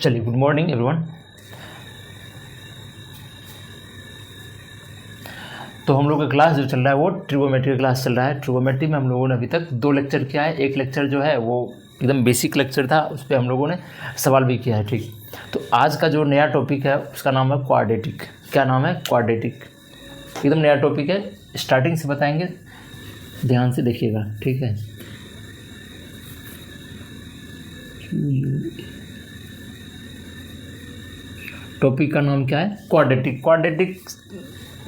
चलिए, good morning everyone. तो हम लोग का क्लास जो चल रहा है वो ट्रिगोमेट्री क्लास चल रहा है। ट्रिगोमेट्री में हम लोगों ने अभी तक 2 लेक्चर किया है। एक लेक्चर जो है वो एकदम बेसिक लेक्चर था, उस पर हम लोगों ने सवाल भी किया है। ठीक, तो आज का जो नया टॉपिक है उसका नाम है क्वाड्रेटिक। क्या नाम है? क्वाड्रेटिक। एकदम नया टॉपिक है, स्टार्टिंग से बताएंगे, ध्यान से देखिएगा। ठीक है, टॉपिक का नाम क्या है? क्वाड्रेटिक। क्वाड्रेटिक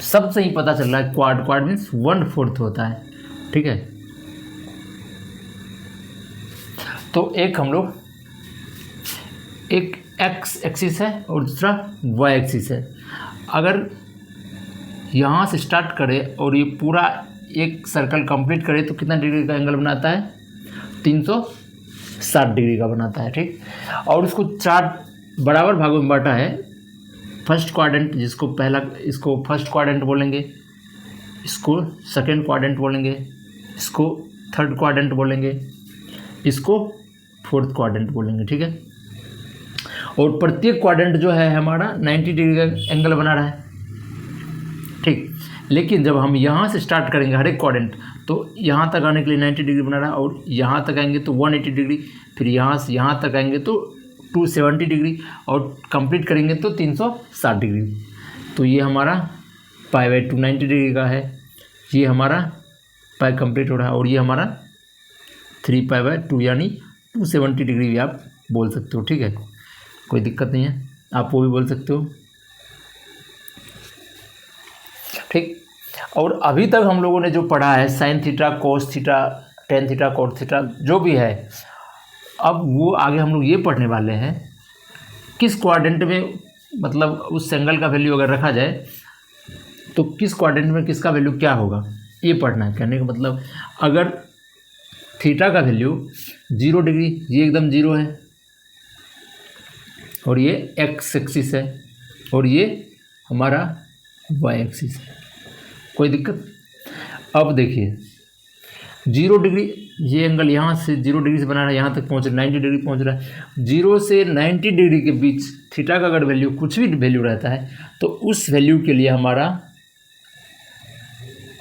सबसे ही पता चल रहा है, क्वाड मीन्स 1/4 होता है। ठीक है, तो एक हम लोग एक एक्स एक्सिस है और दूसरा वाई एक्सिस है। अगर यहाँ से स्टार्ट करें और ये पूरा एक सर्कल कंप्लीट करे तो कितना डिग्री का एंगल बनाता है? 360 डिग्री का बनाता है। ठीक, और उसको 4 बराबर भागों में बांटा है। फर्स्ट क्वाड्रेंट, जिसको पहला, इसको फर्स्ट क्वाड्रेंट बोलेंगे, इसको सेकंड क्वाड्रेंट बोलेंगे, इसको थर्ड क्वाड्रेंट बोलेंगे, इसको फोर्थ क्वाड्रेंट बोलेंगे। ठीक है, और प्रत्येक क्वाड्रेंट जो है हमारा 90 डिग्री का एंगल बना रहा है। ठीक, लेकिन जब हम यहाँ से स्टार्ट करेंगे हर एक क्वाड्रेंट, तो यहाँ तक आने के लिए 90 डिग्री बना रहा है, और यहाँ तक आएंगे तो 180 डिग्री, फिर यहाँ से यहाँ तक आएंगे तो 270 डिग्री, और कंप्लीट करेंगे तो 360 डिग्री। तो ये हमारा π/2 90 डिग्री का है, ये हमारा पाई कंप्लीट हो रहा है, और ये हमारा 3π/2 यानी 270 डिग्री भी आप बोल सकते हो। ठीक है, कोई दिक्कत नहीं है, आप वो भी बोल सकते हो। ठीक, और अभी तक हम लोगों ने जो पढ़ा है sine theta, cos theta, tan theta, cot theta, जो भी है, अब वो आगे हम लोग ये पढ़ने वाले हैं किस क्वाड्रेंट में, मतलब उस एंगल का वैल्यू अगर रखा जाए तो किस क्वाड्रेंट में किसका वैल्यू क्या होगा, ये पढ़ना है। कहने का मतलब, अगर थीटा का वैल्यू 0 डिग्री, ये एकदम 0 है, और ये एक्स एक्सिस है, और ये हमारा वाई एक्सिस है, कोई दिक्कत? अब देखिए 0 डिग्री, ये एंगल यहाँ से 0 डिग्री से बना रहा है, यहाँ तक पहुँच रहा है, 90 डिग्री पहुँच रहा है। 0 से 90 डिग्री के बीच थीटा का अगर वैल्यू, कुछ भी वैल्यू रहता है, तो उस वैल्यू के लिए हमारा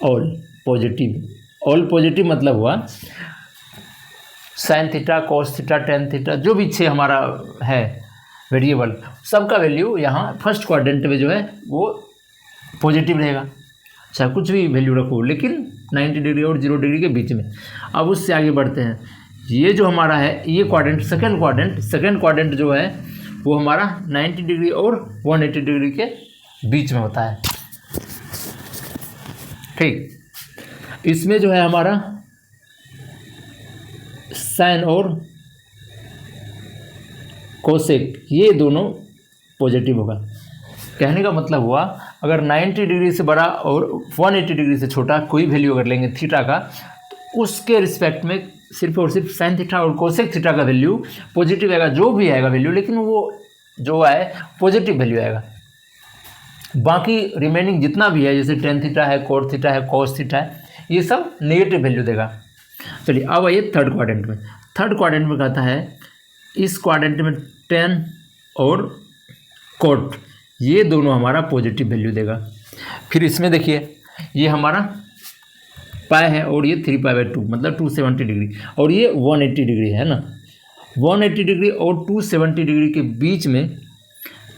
ऑल पॉजिटिव। ऑल पॉजिटिव मतलब हुआ sine theta, cos theta, tan theta, जो भी 6 हमारा है वेरिएबल, सबका वैल्यू यहाँ फर्स्ट क्वाड्रेंट में जो है वो पॉजिटिव रहेगा, चाहे कुछ भी वैल्यू रखो, लेकिन 90 डिग्री और 0 डिग्री के बीच में। अब उससे आगे बढ़ते हैं, ये जो हमारा है ये क्वाड्रेंट, सेकंड क्वाड्रेंट जो है वो हमारा 90 डिग्री और 180 डिग्री के बीच में होता है। ठीक, इसमें जो है हमारा साइन और कोसेक, ये दोनों पॉजिटिव होगा। कहने का मतलब हुआ, अगर 90 डिग्री से बड़ा और 180 डिग्री से छोटा कोई वैल्यू अगर लेंगे थीटा का, तो उसके रिस्पेक्ट में सिर्फ और सिर्फ साइन थीटा और कोसेक थीटा का वैल्यू पॉजिटिव आएगा, जो भी आएगा वैल्यू, लेकिन वो जो है पॉजिटिव वैल्यू आएगा। बाकी रिमेनिंग जितना भी है, जैसे टेन थीटा है, कोट थीटा है, कोस थीटा है, ये सब नेगेटिव वैल्यू देगा। चलिए अब आइए थर्ड क्वाड्रेंट में। थर्ड क्वाड्रेंट में कहता है, इस क्वाड्रेंट में टेन और कोट, ये दोनों हमारा पॉजिटिव वैल्यू देगा। फिर इसमें देखिए, ये हमारा पाई है और ये 3π/2 मतलब 270 डिग्री, और ये 180 डिग्री है ना। 180 डिग्री और 270 डिग्री के बीच में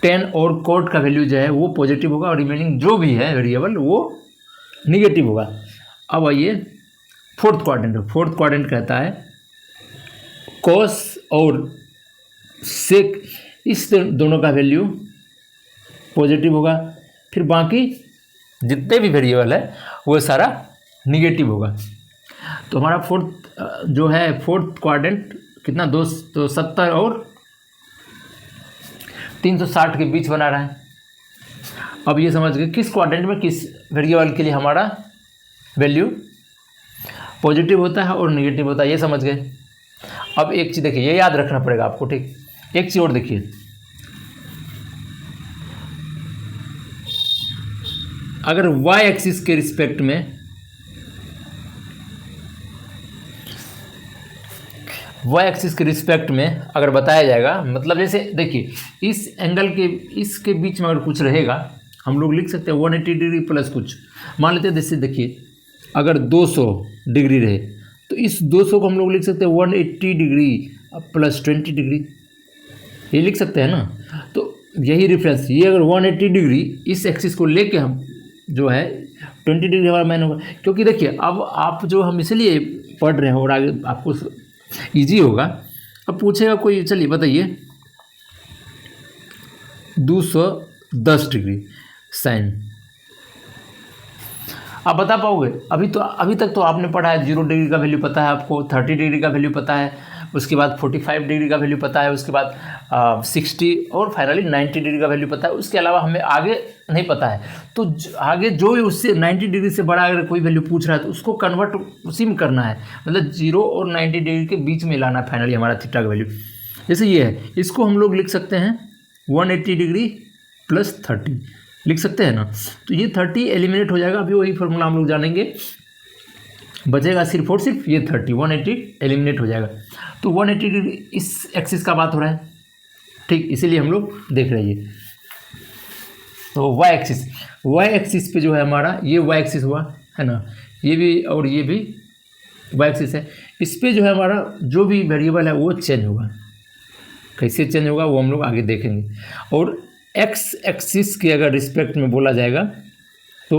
टेन और कोट का वैल्यू जो है वो पॉजिटिव होगा, और रिमेनिंग जो भी है वेरिएबल वो निगेटिव होगा। अब आइए फोर्थ क्वाड्रेंट। फोर्थ क्वाड्रेंट कहता है कोस और सेक, इस दोनों का वैल्यू पॉजिटिव होगा, फिर बाकी जितने भी वेरिएबल है वो सारा निगेटिव होगा। तो हमारा फोर्थ क्वाड्रेंट कितना, 270 और 360 के बीच बना रहा है। अब ये समझ गए किस क्वाड्रेंट में किस वेरिएबल के लिए हमारा वैल्यू पॉजिटिव होता है और निगेटिव होता है, ये समझ गए। अब एक चीज़ देखिए, ये याद रखना पड़ेगा आपको। ठीक, एक चीज़ और देखिए, अगर y एक्सिस के रिस्पेक्ट में वाई एक्सिस के रिस्पेक्ट में अगर बताया जाएगा, मतलब जैसे देखिए इस एंगल के इसके बीच में अगर कुछ रहेगा हम लोग लिख सकते हैं 180 डिग्री प्लस कुछ, मान लेते हैं जैसे देखिए अगर 200 डिग्री रहे तो इस 200 को हम लोग लिख सकते हैं 180 डिग्री प्लस 20 डिग्री, ये लिख सकते हैं ना। तो यही रेफरेंस, ये अगर 180 डिग्री इस एक्सिस को लेके हम जो है 20 डिग्री हमारा मैन होगा, क्योंकि देखिए अब आप जो हम इसलिए पढ़ रहे हैं और आगे आपको ईजी होगा। अब पूछेगा कोई, चलिए बताइए 210 डिग्री साइन, आप बता पाओगे? अभी तक तो आपने पढ़ा है 0 डिग्री का वैल्यू पता है आपको, 30 डिग्री का वैल्यू पता है, उसके बाद 45 डिग्री का वैल्यू पता है, उसके बाद 60 और फाइनली 90 डिग्री का वैल्यू पता है। उसके अलावा हमें आगे नहीं पता है। तो आगे जो भी उससे 90 डिग्री से बड़ा अगर कोई वैल्यू पूछ रहा है तो उसको कन्वर्ट उसी में करना है, मतलब 0 और 90 डिग्री के बीच में लाना फाइनली हमारा थीटा का वैल्यू। जैसे ये है, इसको हम लोग लिख सकते हैं 180 डिग्री प्लस 30 लिख सकते हैं ना। तो ये 30 एलिमिनेट हो जाएगा, अभी वही फॉर्मूला हम लोग जानेंगे, बचेगा सिर्फ और सिर्फ ये 30, 180 एलिमिनेट हो जाएगा। तो 180 डिग्री इस एक्सिस का बात हो रहा है, ठीक, इसीलिए हम लोग देख रहे हैं। तो वाई एक्सिस पे जो है हमारा ये वाई एक्सिस हुआ है ना, ये भी और ये भी वाई एक्सिस है। इस पे जो है हमारा जो भी वेरिएबल है वो चेंज होगा, कैसे चेंज होगा वो हम लोग आगे देखेंगे। और एक्स एक्सिस के अगर रिस्पेक्ट में बोला जाएगा तो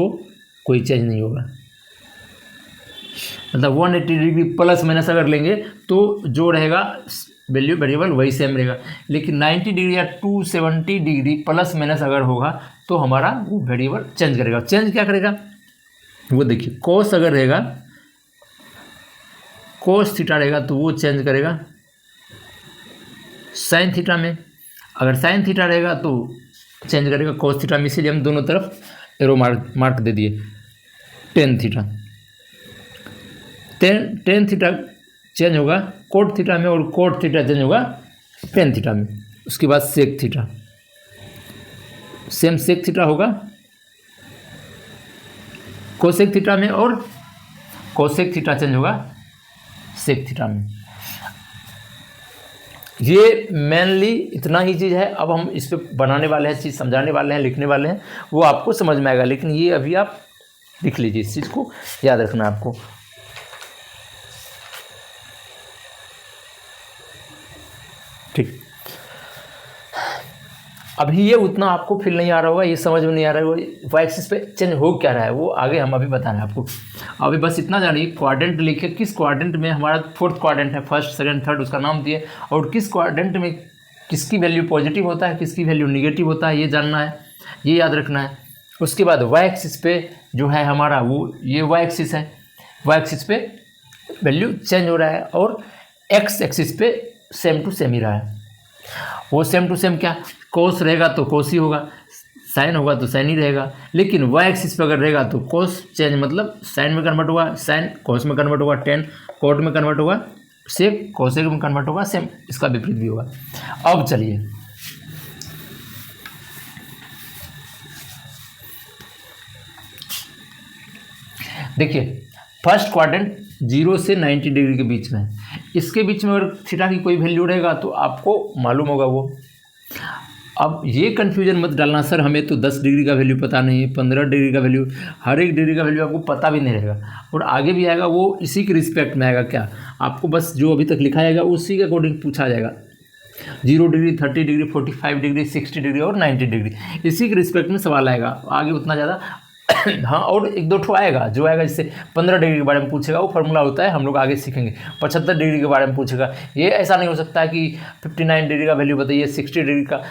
कोई चेंज नहीं होगा, मतलब 180 डिग्री प्लस माइनस अगर लेंगे तो जो रहेगा वैल्यू वेरिएबल वही सेम रहेगा। लेकिन 90 डिग्री या 270 डिग्री प्लस माइनस अगर होगा तो हमारा वो वेरिएबल चेंज करेगा। चेंज क्या करेगा वो देखिए, कोस अगर रहेगा, कोस थीटा रहेगा तो वो चेंज करेगा साइन थीटा में, अगर साइन थीटा रहेगा तो चेंज करेगा कोस थीटा में। इसीलिए हम दोनों तरफ एरो मार्क दे दिए। टेन थीटा चेंज होगा कोट थीटा में और कोट थीटा चेंज होगा टेन थीटा में। उसके बाद sec theta, same sec theta होगा कोसेक थीटा में और कोसेक थीटा चेंज होगा सेक थीटा में। ये मेनली इतना ही चीज़ है। अब हम इस पे बनाने वाले हैं, चीज़ समझाने वाले हैं, लिखने वाले हैं, वो आपको समझ में आएगा। लेकिन ये अभी आप लिख लीजिए, इस चीज़ को याद रखना आपको। ठीक, अभी ये उतना आपको फील नहीं आ रहा होगा, ये समझ में नहीं आ रहा है वाई एक्सिस पे चेंज हो क्या रहा है, वो आगे हम अभी बता रहे हैं आपको। अभी बस इतना जानिए, क्वाड्रेंट लिखे, किस क्वाड्रेंट में हमारा फोर्थ क्वाड्रेंट है, फर्स्ट सेकंड थर्ड उसका नाम दिए, और किस क्वाड्रेंट में किसकी वैल्यू पॉजिटिव होता है, किसकी वैल्यू निगेटिव होता है, ये जानना है, ये याद रखना है। उसके बाद वाई एक्सिस पे जो है हमारा वो ये वाई एक्सिस है, वाई एक्सिस पे वैल्यू चेंज हो रहा है, और एक्स एक्सिस पे सेम टू सेम ही रहा है। वो सेम टू सेम क्या, कोस रहेगा तो कोस ही होगा, साइन होगा तो साइन ही रहेगा। लेकिन वाई एक्सिस पे अगर रहेगा तो कोस चेंज, मतलब साइन में कन्वर्ट होगा, साइन कोस में कन्वर्ट होगा, टेन कोट में कन्वर्ट होगा, सेक कोसेक में कन्वर्ट होगा, सेम इसका विपरीत भी होगा। अब चलिए देखिए, फर्स्ट क्वाड्रेंट 0 से 90 डिग्री के बीच में है, इसके बीच में अगर थीटा की कोई वैल्यू रहेगा तो आपको मालूम होगा वो। अब ये कन्फ्यूजन मत डालना सर हमें तो 10 डिग्री का वैल्यू पता नहीं है, 15 डिग्री का वैल्यू, हर एक डिग्री का वैल्यू आपको पता भी नहीं रहेगा, और आगे भी आएगा वो इसी के रिस्पेक्ट में आएगा। क्या आपको बस जो अभी तक लिखा जाएगा उसी के अकॉर्डिंग पूछा जाएगा, 0 डिग्री, 30 डिग्री, 45 डिग्री, 60 डिग्री और 90 डिग्री, इसी के रिस्पेक्ट में सवाल आएगा, आगे उतना ज़्यादा हाँ, और एक दो ठो आएगा जो आएगा, जैसे 15 डिग्री के बारे में पूछेगा, वो फार्मूला होता है, हम लोग आगे सीखेंगे। 75 डिग्री के बारे में पूछेगा, ये ऐसा नहीं हो सकता है कि 59 डिग्री का वैल्यू बताइए, 60 डिग्री का,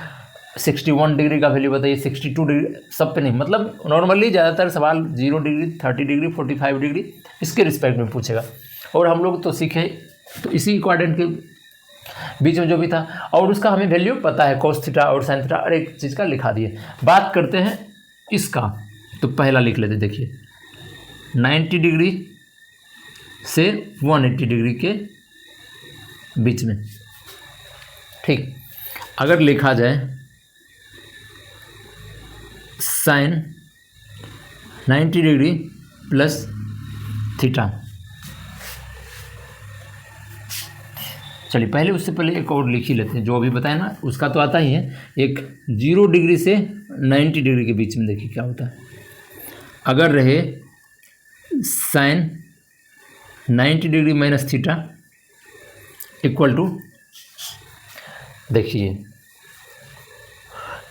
61 डिग्री का वैल्यू बताइए, 62 डिग्री, सब पे नहीं। मतलब नॉर्मली ज़्यादातर सवाल 0 डिग्री, 30 डिग्री, 45 डिग्री इसके रिस्पेक्ट में पूछेगा, और हम लोग तो सीखे तो इसी क्वाड्रेंट के बीच में जो भी था, और उसका हमें वैल्यू पता है, कोस थीटा और साइन थीटा, और एक चीज़ का लिखा दिए। बात करते हैं इसका, तो पहला लिख लेते, देखिए 90 डिग्री से 180 डिग्री के बीच में, ठीक। अगर लिखा जाए साइन 90 डिग्री प्लस थीटा, चलिए पहले उससे पहले एक और लिख ही लेते हैं, जो अभी बताया ना उसका तो आता ही है। एक 0 डिग्री से 90 डिग्री के बीच में देखिए क्या होता है। अगर रहे sine 90 degree minus theta equal to, देखिए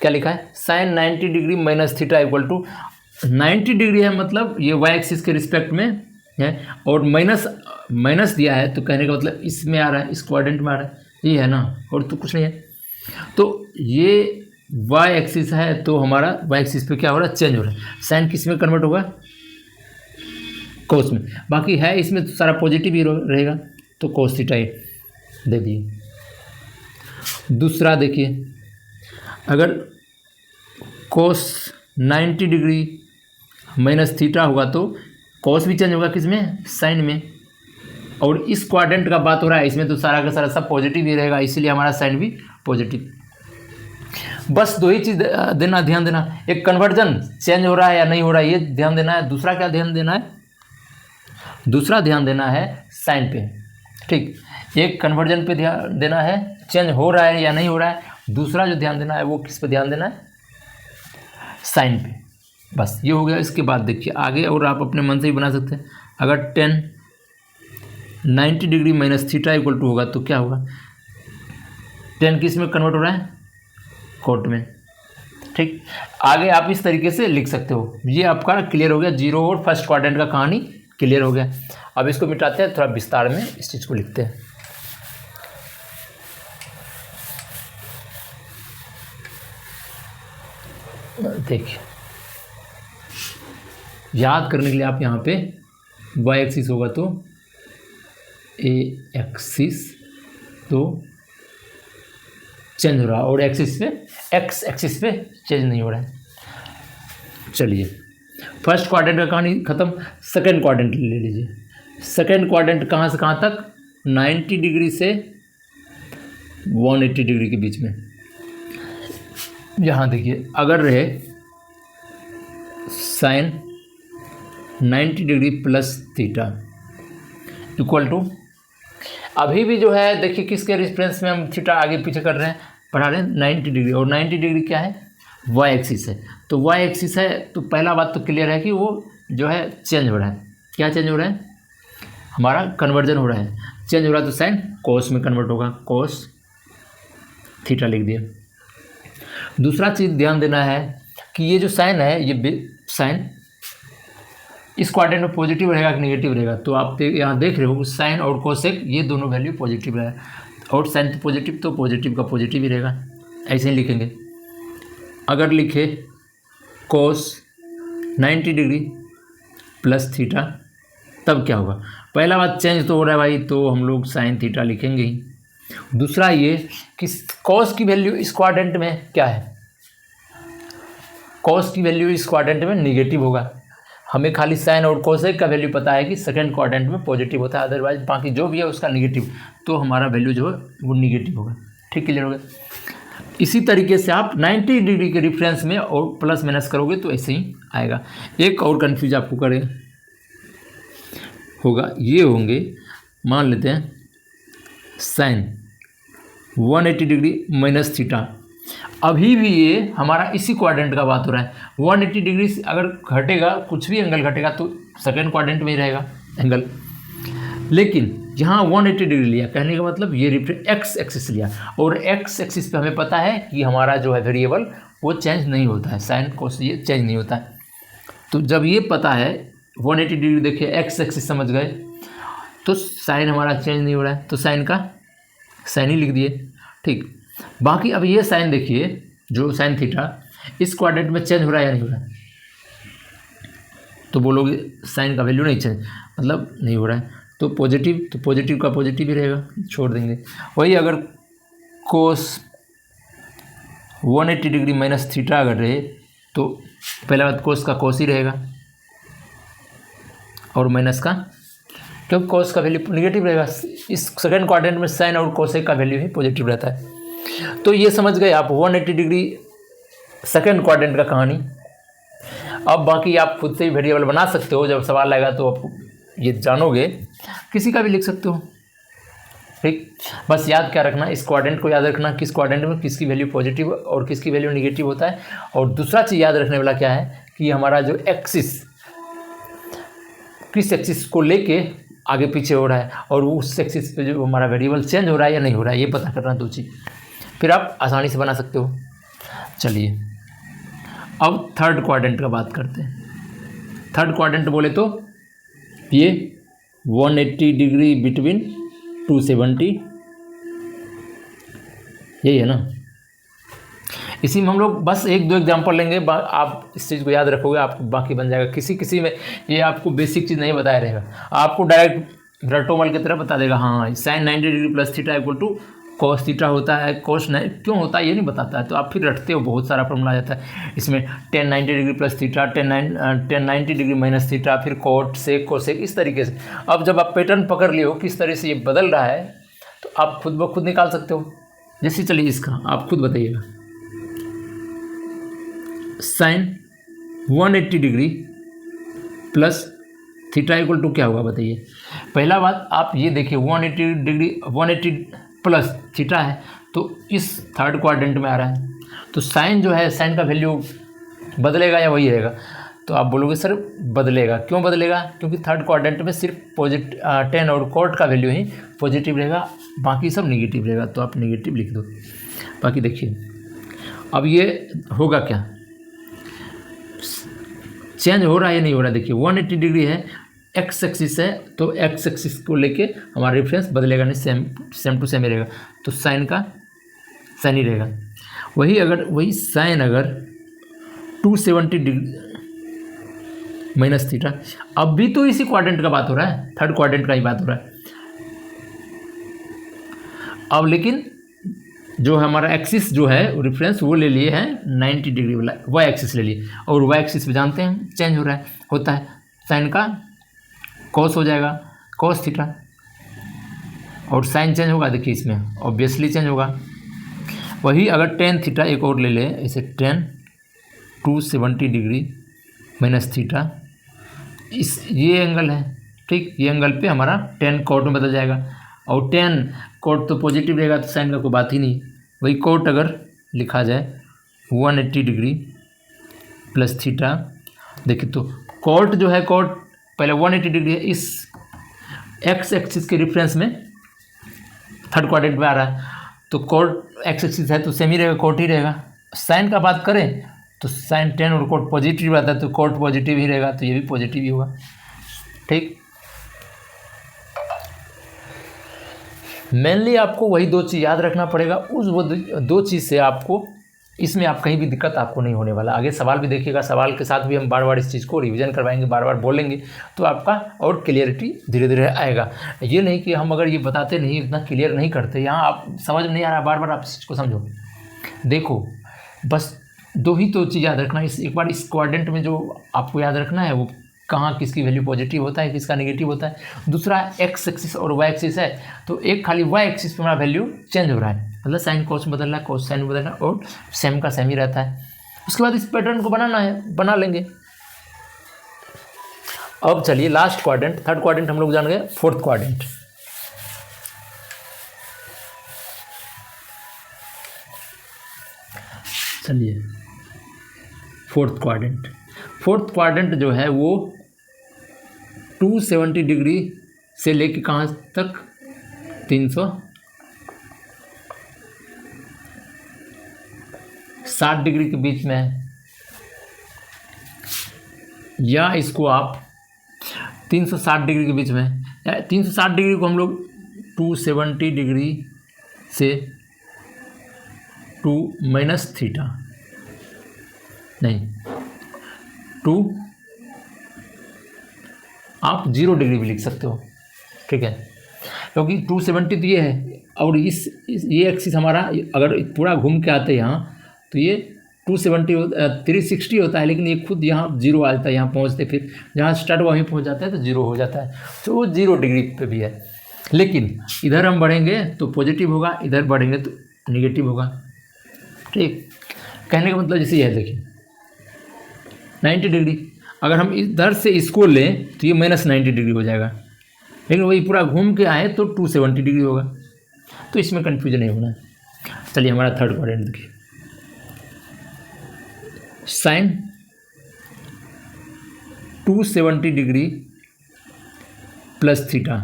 क्या लिखा है, sine 90 degree minus theta equal to 90 degree है, मतलब ये वाई एक्सिस के रिस्पेक्ट में है, और माइनस दिया है तो कहने का मतलब इसमें आ रहा है, इस क्वाड्रेंट में आ रहा है, ये है ना, और तो कुछ नहीं है। तो ये वाई एक्सिस है, तो हमारा वाई एक्सिस पे क्या हो रहा है, चेंज हो रहा है। साइन किस में कन्वर्ट होगा, कोस में। बाकी है इसमें तो सारा पॉजिटिव ही रहेगा, तो कोस थीटा दे दिए। दूसरा देखिए, अगर कोस 90 डिग्री माइनस थीटा होगा तो कोस भी चेंज होगा किस में, साइन में। और इस क्वाड्रेंट का बात हो रहा है, इसमें तो सारा का सारा सब पॉजिटिव ही रहेगा, इसीलिए हमारा साइन भी पॉजिटिव। बस दो ही चीज़ देना, ध्यान देना, एक कन्वर्जन चेंज हो रहा है या नहीं हो रहा है ये ध्यान देना है। दूसरा क्या ध्यान देना है, दूसरा ध्यान देना है साइन पे, ठीक। एक कन्वर्जन पे ध्यान देना है, चेंज हो रहा है या नहीं हो रहा है। दूसरा जो ध्यान देना है वो किस पे ध्यान देना है, साइन पे। बस ये हो गया। इसके बाद देखिए आगे, और आप अपने मन से ही बना सकते हैं। अगर 90 degree minus theta equal to होगा तो क्या होगा, 10 किस में कन्वर्ट हो रहा है, कोट में, ठीक। आगे आप इस तरीके से लिख सकते हो। ये आपका क्लियर हो गया, 0 और फर्स्ट क्वाड्रेंट का कहानी क्लियर हो गया। अब इसको मिटाते हैं, थोड़ा विस्तार में इस चीज़ को लिखते हैं। देखिए याद करने के लिए आप यहाँ पे वाई एक्सिस होगा तो ए एक्सिस तो चेंज हो रहा है, और एक्सिस पे एक्स एक्सिस पे चेंज नहीं हो रहा है। चलिए फर्स्ट क्वाड्रेंट का कहानी खत्म। सेकंड क्वाड्रेंट ले लीजिए। सेकंड क्वाड्रेंट कहाँ से कहाँ तक, 90 डिग्री से 180 डिग्री के बीच में। यहाँ देखिए, अगर रहे sine 90 degree plus theta equal to, अभी भी जो है देखिए किसके रेफरेंस में हम थीटा आगे पीछे कर रहे हैं, पढ़ा रहे हैं 90 डिग्री, और 90 डिग्री क्या है, वाई एक्सिस है। तो वाई एक्सिस है तो पहला बात तो क्लियर है कि वो जो है चेंज हो रहा है। क्या चेंज हो रहा है, हमारा कन्वर्जन हो रहा है। चेंज हो रहा है तो साइन कोस में कन्वर्ट होगा, कोस थीटा लिख दिया। दूसरा चीज़ ध्यान देना है कि ये जो साइन है, ये साइन इस क्वाड्रेंट में पॉजिटिव रहेगा कि नेगेटिव रहेगा। तो आप यहाँ देख रहे हो साइन और कोसेक ये दोनों वैल्यू पॉजिटिव है, और साइन तो पॉजिटिव का पॉजिटिव ही रहेगा। ऐसे ही लिखेंगे। अगर लिखे कोस 90 डिग्री प्लस थीटा, तब क्या होगा, पहला बात चेंज तो हो रहा है भाई, तो हम लोग साइन थीटा लिखेंगे ही। दूसरा ये कि कॉस की वैल्यू इस क्वाड्रेंट में क्या है, कॉस की वैल्यू इस क्वाड्रेंट में निगेटिव होगा। हमें खाली साइन और कोसेक का वैल्यू पता है कि सेकंड क्वाड्रेंट में पॉजिटिव होता है, अदरवाइज बाकी जो भी है उसका निगेटिव, तो हमारा वैल्यू जो है वो निगेटिव होगा। ठीक, क्लियर हो गया। इसी तरीके से आप 90 डिग्री के रेफरेंस में और प्लस माइनस करोगे तो ऐसे ही आएगा। एक और कन्फ्यूज आपको करे होगा, ये होंगे, मान लेते हैं साइन 180 डिग्री माइनस थीटा, अभी भी ये हमारा इसी क्वाड्रेंट का बात हो रहा है। 180 डिग्री से अगर घटेगा, कुछ भी एंगल घटेगा तो सेकंड क्वाड्रेंट में ही रहेगा एंगल, लेकिन यहाँ 180 डिग्री लिया, कहने का मतलब ये एक्स एक्सिस लिया, और एक्स एक्सिस पे हमें पता है कि हमारा जो है वेरिएबल वो चेंज नहीं होता है, साइन कोस ये चेंज नहीं होता है। तो जब ये पता है 180 डिग्री, देखिए एक्स एक्सिस समझ गए, तो साइन हमारा चेंज नहीं हो रहा है, तो साइन का साइन ही लिख दिए। ठीक, बाकी अब ये साइन देखिए, जो साइन थीटा इस क्वाड्रेंट में चेंज हो रहा है या नहीं हो रहा है, तो बोलोगे साइन का वैल्यू नहीं चेंज, मतलब नहीं हो रहा है, तो पॉजिटिव का पॉजिटिव ही रहेगा, छोड़ देंगे। वही अगर कोस 180 डिग्री माइनस थीटा अगर रहे, तो पहला बात कोस का कोस ही रहेगा, और माइनस का, क्योंकि कोस का वैल्यू निगेटिव रहेगा। इस सेकंड क्वाड्रेंट में साइन और कोसेक का वैल्यू ही पॉजिटिव रहता है। तो ये समझ गए आप 180 डिग्री सेकंड क्वाड्रेंट का कहानी। अब बाकी आप खुद से ही वेरिएबल बना सकते हो, जब सवाल आएगा तो आप ये जानोगे, किसी का भी लिख सकते हो। ठीक, बस याद क्या रखना, इस क्वाड्रेंट को याद रखना, किस क्वाड्रेंट में किसकी वैल्यू पॉजिटिव और किसकी वैल्यू निगेटिव होता है। और दूसरा चीज़ याद रखने वाला क्या है कि हमारा जो एक्सिस किस एक्सिस को लेके आगे पीछे हो रहा है और उस एक्सिस पे जो हमारा वेरिएबल चेंज हो रहा है या नहीं हो रहा है, ये पता करना दो चीज़, फिर आप आसानी से बना सकते हो। चलिए अब थर्ड क्वाड्रेंट का बात करते हैं। थर्ड क्वाड्रेंट बोले तो ये 180 डिग्री बिटवीन 270, यही है ना। इसी में हम लोग बस एक दो एग्जांपल लेंगे, आप इस चीज़ को याद रखोगे, आपको बाकी बन जाएगा। किसी किसी में ये आपको बेसिक चीज़ नहीं बताया रहेगा, आपको डायरेक्ट रटोमल की तरह बता देगा। हाँ sine 90 degree plus theta equal to cos theta होता है, कॉस नहीं क्यों होता है ये नहीं बताता है, तो आप फिर रटते हो, बहुत सारा फॉर्मूला आ जाता है इसमें। Ten 90 degree plus theta, ten 90 degree minus theta, फिर कोट सेक कोसेक, इस तरीके से। अब जब आप पैटर्न पकड़ लिए हो किस तरह से ये बदल रहा है, तो आप खुद ब खुद निकाल सकते हो। जैसे चलिए इसका आप खुद बताइएगा, sine 180 degree plus theta equal to क्या होगा बताइए। पहला बात आप ये देखिए 180 डिग्री 180 प्लस थीटा है, तो इस थर्ड क्वाड्रेंट में आ रहा है, तो साइन जो है, साइन का वैल्यू बदलेगा या वही रहेगा, तो आप बोलोगे सर बदलेगा। क्यों बदलेगा? क्योंकि थर्ड क्वाड्रेंट में सिर्फ पॉजिटिव 10 और कोट का वैल्यू ही पॉजिटिव रहेगा, बाकी सब निगेटिव रहेगा, तो आप निगेटिव लिख दो। बाकी देखिए अब ये होगा क्या, चेंज हो रहा है या नहीं हो रहा है। देखिए 180 डिग्री है, एक्स एक्सिस है, तो एक्स एक्सिस को लेके हमारा रेफरेंस बदलेगा नहीं, सेम टू सेम ही रहेगा, तो साइन का साइन ही रहेगा। वही साइन अगर 270 डिग्री माइनस थीटा, अब भी तो इसी क्वाड्रेंट का बात हो रहा है, थर्ड क्वाड्रेंट का ही बात हो रहा है। अब लेकिन जो हमारा एक्सिस जो है रेफरेंस वो ले लिए हैं 90 डिग्री वाला, वाई एक्सिस ले लिए, और वाई एक्सिस पे जानते हैं चेंज हो रहा है, होता है साइन का कॉस हो जाएगा, कॉस थीटा, और साइन चेंज होगा, देखिए इसमें ऑब्वियसली चेंज होगा। वही अगर टेन थीटा एक और ले ले, इसे 270 डिग्री माइनस थीटा, ये एंगल है, ठीक, ये एंगल पे हमारा 10 कोट में बदल जाएगा, और 10 कोट तो पॉजिटिव रहेगा, तो साइन का कोई बात ही नहीं। वही कोट अगर लिखा जाए 180 डिग्री प्लस थीटा, देखिए तो कोट जो है, कोट पहले 180 डिग्री है, इस एक्स एक्सिस के रेफरेंस में थर्ड क्वाड्रेंट में आ रहा है, तो कोट एक्स एक्सिस है तो सेम ही रहेगा, कोट ही रहेगा। साइन का बात करें तो साइन 10 और कोट पॉजिटिव रहता है, तो कोट पॉजिटिव ही रहेगा, तो ये भी पॉजिटिव ही होगा, ठीक। मेनली आपको वही दो चीज़ याद रखना पड़ेगा, वो दो चीज़ से आपको इसमें आप कहीं भी दिक्कत आपको नहीं होने वाला। आगे सवाल भी देखिएगा, सवाल के साथ भी हम बार बार इस चीज़ को रिवीजन करवाएंगे, बार बार बोलेंगे, तो आपका और क्लियरिटी धीरे धीरे आएगा। ये नहीं कि हम अगर ये बताते नहीं, इतना क्लियर नहीं करते, यहाँ आप समझ में नहीं आ रहा, बार बार आप इस चीज़ को समझो। देखो बस दो ही तो चीज़ याद रखना, एक बार इस क्वाड्रेंट में जो आपको याद रखना है वो कहाँ किसकी वैल्यू पॉजिटिव होता है, किसका नेगेटिव होता है। दूसरा एक्स एक्सिस और वाई एक्सिस है, तो एक खाली वाई एक्सिस पे हमारा वैल्यू चेंज हो रहा है, मतलब साइन कोस बदल रहा है, कोस साइन बदल रहा है, और सेम का सेम ही रहता है। उसके बाद इस पैटर्न को बनाना है, बना लेंगे। अब चलिए लास्ट क्वाड्रेंट, थर्ड क्वाड्रेंट हम लोग जान गए, फोर्थ क्वाड्रेंट। चलिए फोर्थ क्वाड्रेंट जो है वो 270 डिग्री से लेके कहाँ तक, 360 डिग्री के बीच में है, या इसको आप 360 डिग्री के बीच में, या 360 डिग्री को हम लोग 270 डिग्री से 2 माइनस थीटा, नहीं 2 आप 0 डिग्री भी लिख सकते हो, ठीक है, क्योंकि 270 तो ये है, और ये एक्सिस हमारा अगर पूरा घूम के आते हैं यहाँ, तो ये 360 होता है, लेकिन ये खुद यहाँ 0 आ जाता है, यहाँ पहुँचते फिर जहाँ स्टार्ट वहीं पहुँच जाता है, तो 0 हो जाता है, तो वो 0 डिग्री पे भी है। लेकिन इधर हम बढ़ेंगे तो पॉजिटिव होगा, इधर बढ़ेंगे तो निगेटिव होगा, ठीक। कहने का मतलब जैसे ये है, देखिए 90 डिग्री, अगर हम इधर से इसको लें तो ये -90 डिग्री हो जाएगा, लेकिन वही पूरा घूम के आए तो 270 डिग्री होगा, तो इसमें कन्फ्यूजन नहीं होना है। चलिए हमारा थर्ड क्वाड्रेंट देखिए, साइन 270 डिग्री प्लस थीटा।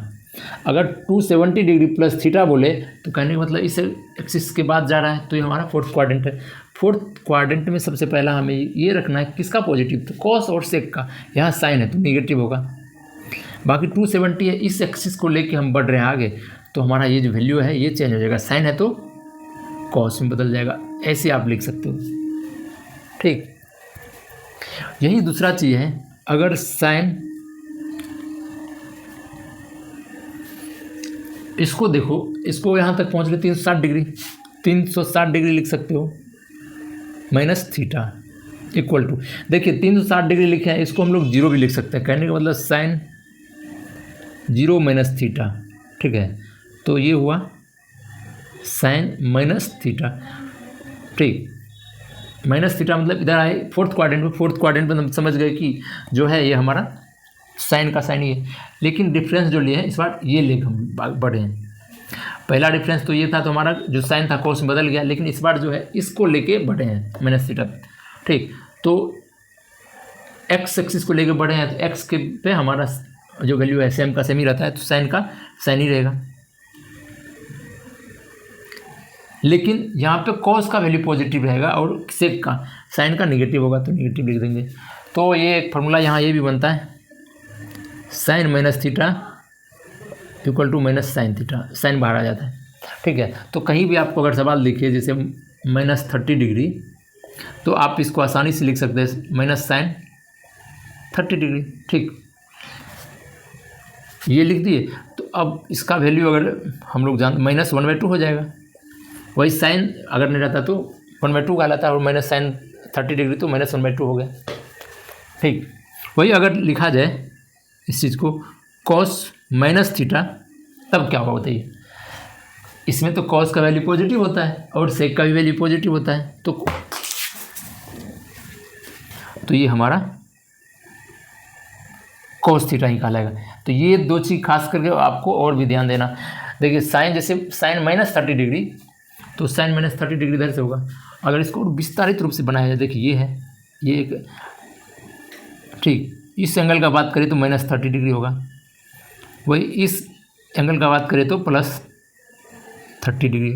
अगर 270 डिग्री प्लस थीटा बोले तो कहने का मतलब इस एक्सिस के बाद जा रहा है, तो ये हमारा फोर्थ क्वाड्रेंट है। फोर्थ क्वाड्रेंट में सबसे पहला हमें ये रखना है किसका पॉजिटिव, तो कॉस और सेक का। यहाँ साइन है तो नेगेटिव होगा, बाकी 270 है, इस एक्सिस को लेके हम बढ़ रहे हैं आगे, तो हमारा ये जो वैल्यू है ये चेंज हो जाएगा, साइन है तो कॉस में बदल जाएगा। ऐसे आप लिख सकते हो, ठीक। यही दूसरा चीज़ है, अगर साइन, इसको देखो, इसको यहाँ तक पहुँच गए 360 डिग्री, 360 डिग्री लिख सकते हो माइनस थीटा इक्वल टू, देखिए 360 डिग्री लिखे हैं, इसको हम लोग जीरो भी लिख सकते हैं। कहने का मतलब साइन 0 माइनस थीटा, ठीक है। तो ये हुआ साइन माइनस थीटा, ठीक। माइनस थीटा मतलब इधर आए फोर्थ क्वाड्रेंट में, फोर्थ क्वाड्रेंट में हम समझ गए कि जो है ये हमारा साइन का साइन ही है, लेकिन डिफरेंस जो लिए है इस बार ये लेके हम बढ़े हैं। पहला डिफरेंस तो ये था, तो हमारा जो साइन था कोस में बदल गया, लेकिन इस बार जो है इसको लेके बढ़े हैं माइनस थीटा, ठीक। तो एक्स एक्सिस को लेके बढ़े हैं, तो एक्स के पे हमारा जो वैल्यू है सेम का सेम ही रहता है, तो साइन का साइन ही रहेगा। लेकिन यहाँ पे कॉस का वैल्यू पॉजिटिव रहेगा और सेक का, साइन का नेगेटिव होगा, तो नेगेटिव लिख देंगे। तो ये एक फार्मूला यहाँ ये भी बनता है, sine minus theta equal to minus sine theta, sine बाहर आ जाता है, ठीक है। तो कहीं भी आपको अगर सवाल लिखिए जैसे माइनस 30 डिग्री, तो आप इसको आसानी से लिख सकते हैं माइनस साइन 30 डिग्री, ठीक। ये लिख दिए, तो अब इसका वैल्यू अगर हम लोग जानते माइनस 1/2 हो जाएगा। वही साइन अगर नहीं रहता तो 1/2 कहलाता है, और माइनस साइन 30 डिग्री तो माइनस 1/2 हो गया, ठीक। वही अगर लिखा जाए इस चीज़ को कॉस माइनस थीटा, तब क्या होगा बताइए। इसमें तो कॉस का वैल्यू पॉजिटिव होता है और सेक का भी वैल्यू पॉजिटिव होता है, तो ये हमारा कॉस थीटा ही कहलाएगा। तो ये दो चीज़ खास करके आपको और भी ध्यान देना। देखिए साइन, जैसे साइन माइनस 30 डिग्री, तो साइन माइनस 30 डिग्री इधर से होगा। अगर इसको विस्तारित रूप से बनाया जाए, देखिए ये है, ये एक, ठीक। इस एंगल का बात करें तो माइनस 30 डिग्री होगा, वही इस एंगल का बात करें तो प्लस 30 डिग्री।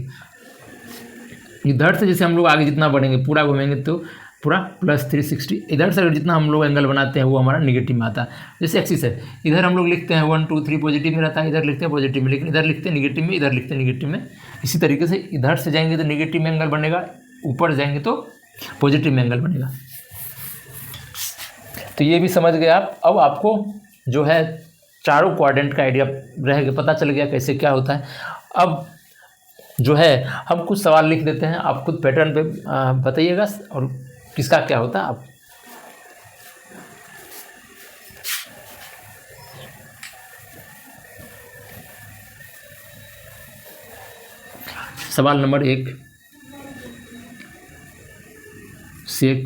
इधर से जैसे हम लोग आगे जितना बढ़ेंगे पूरा घूमेंगे तो पूरा प्लस 360। इधर से अगर जितना हम लोग एंगल बनाते हैं वो हमारा निगेटिव में आता है। जैसे एक्सिस है, इधर हम लोग लिखते हैं 1 2 3 पॉजिटिव में रहता है, इधर लिखते हैं पॉजिटिव में, लेकिन इधर लिखते हैं निगेटिव में, इधर लिखते हैं निगेटिव में। इसी तरीके से इधर से जाएंगे तो निगेटिव में एंगल बनेगा, ऊपर जाएंगे तो पॉजिटिव में एंगल बनेगा। तो ये भी समझ गए आप। अब आपको जो है चारों क्वाड्रेंट का आइडिया रहेगा, पता चल गया कैसे क्या होता है। अब जो है हम कुछ सवाल लिख देते हैं, आप खुद पैटर्न पे बताइएगा और किसका क्या होता है। आप सवाल नंबर 1, सेक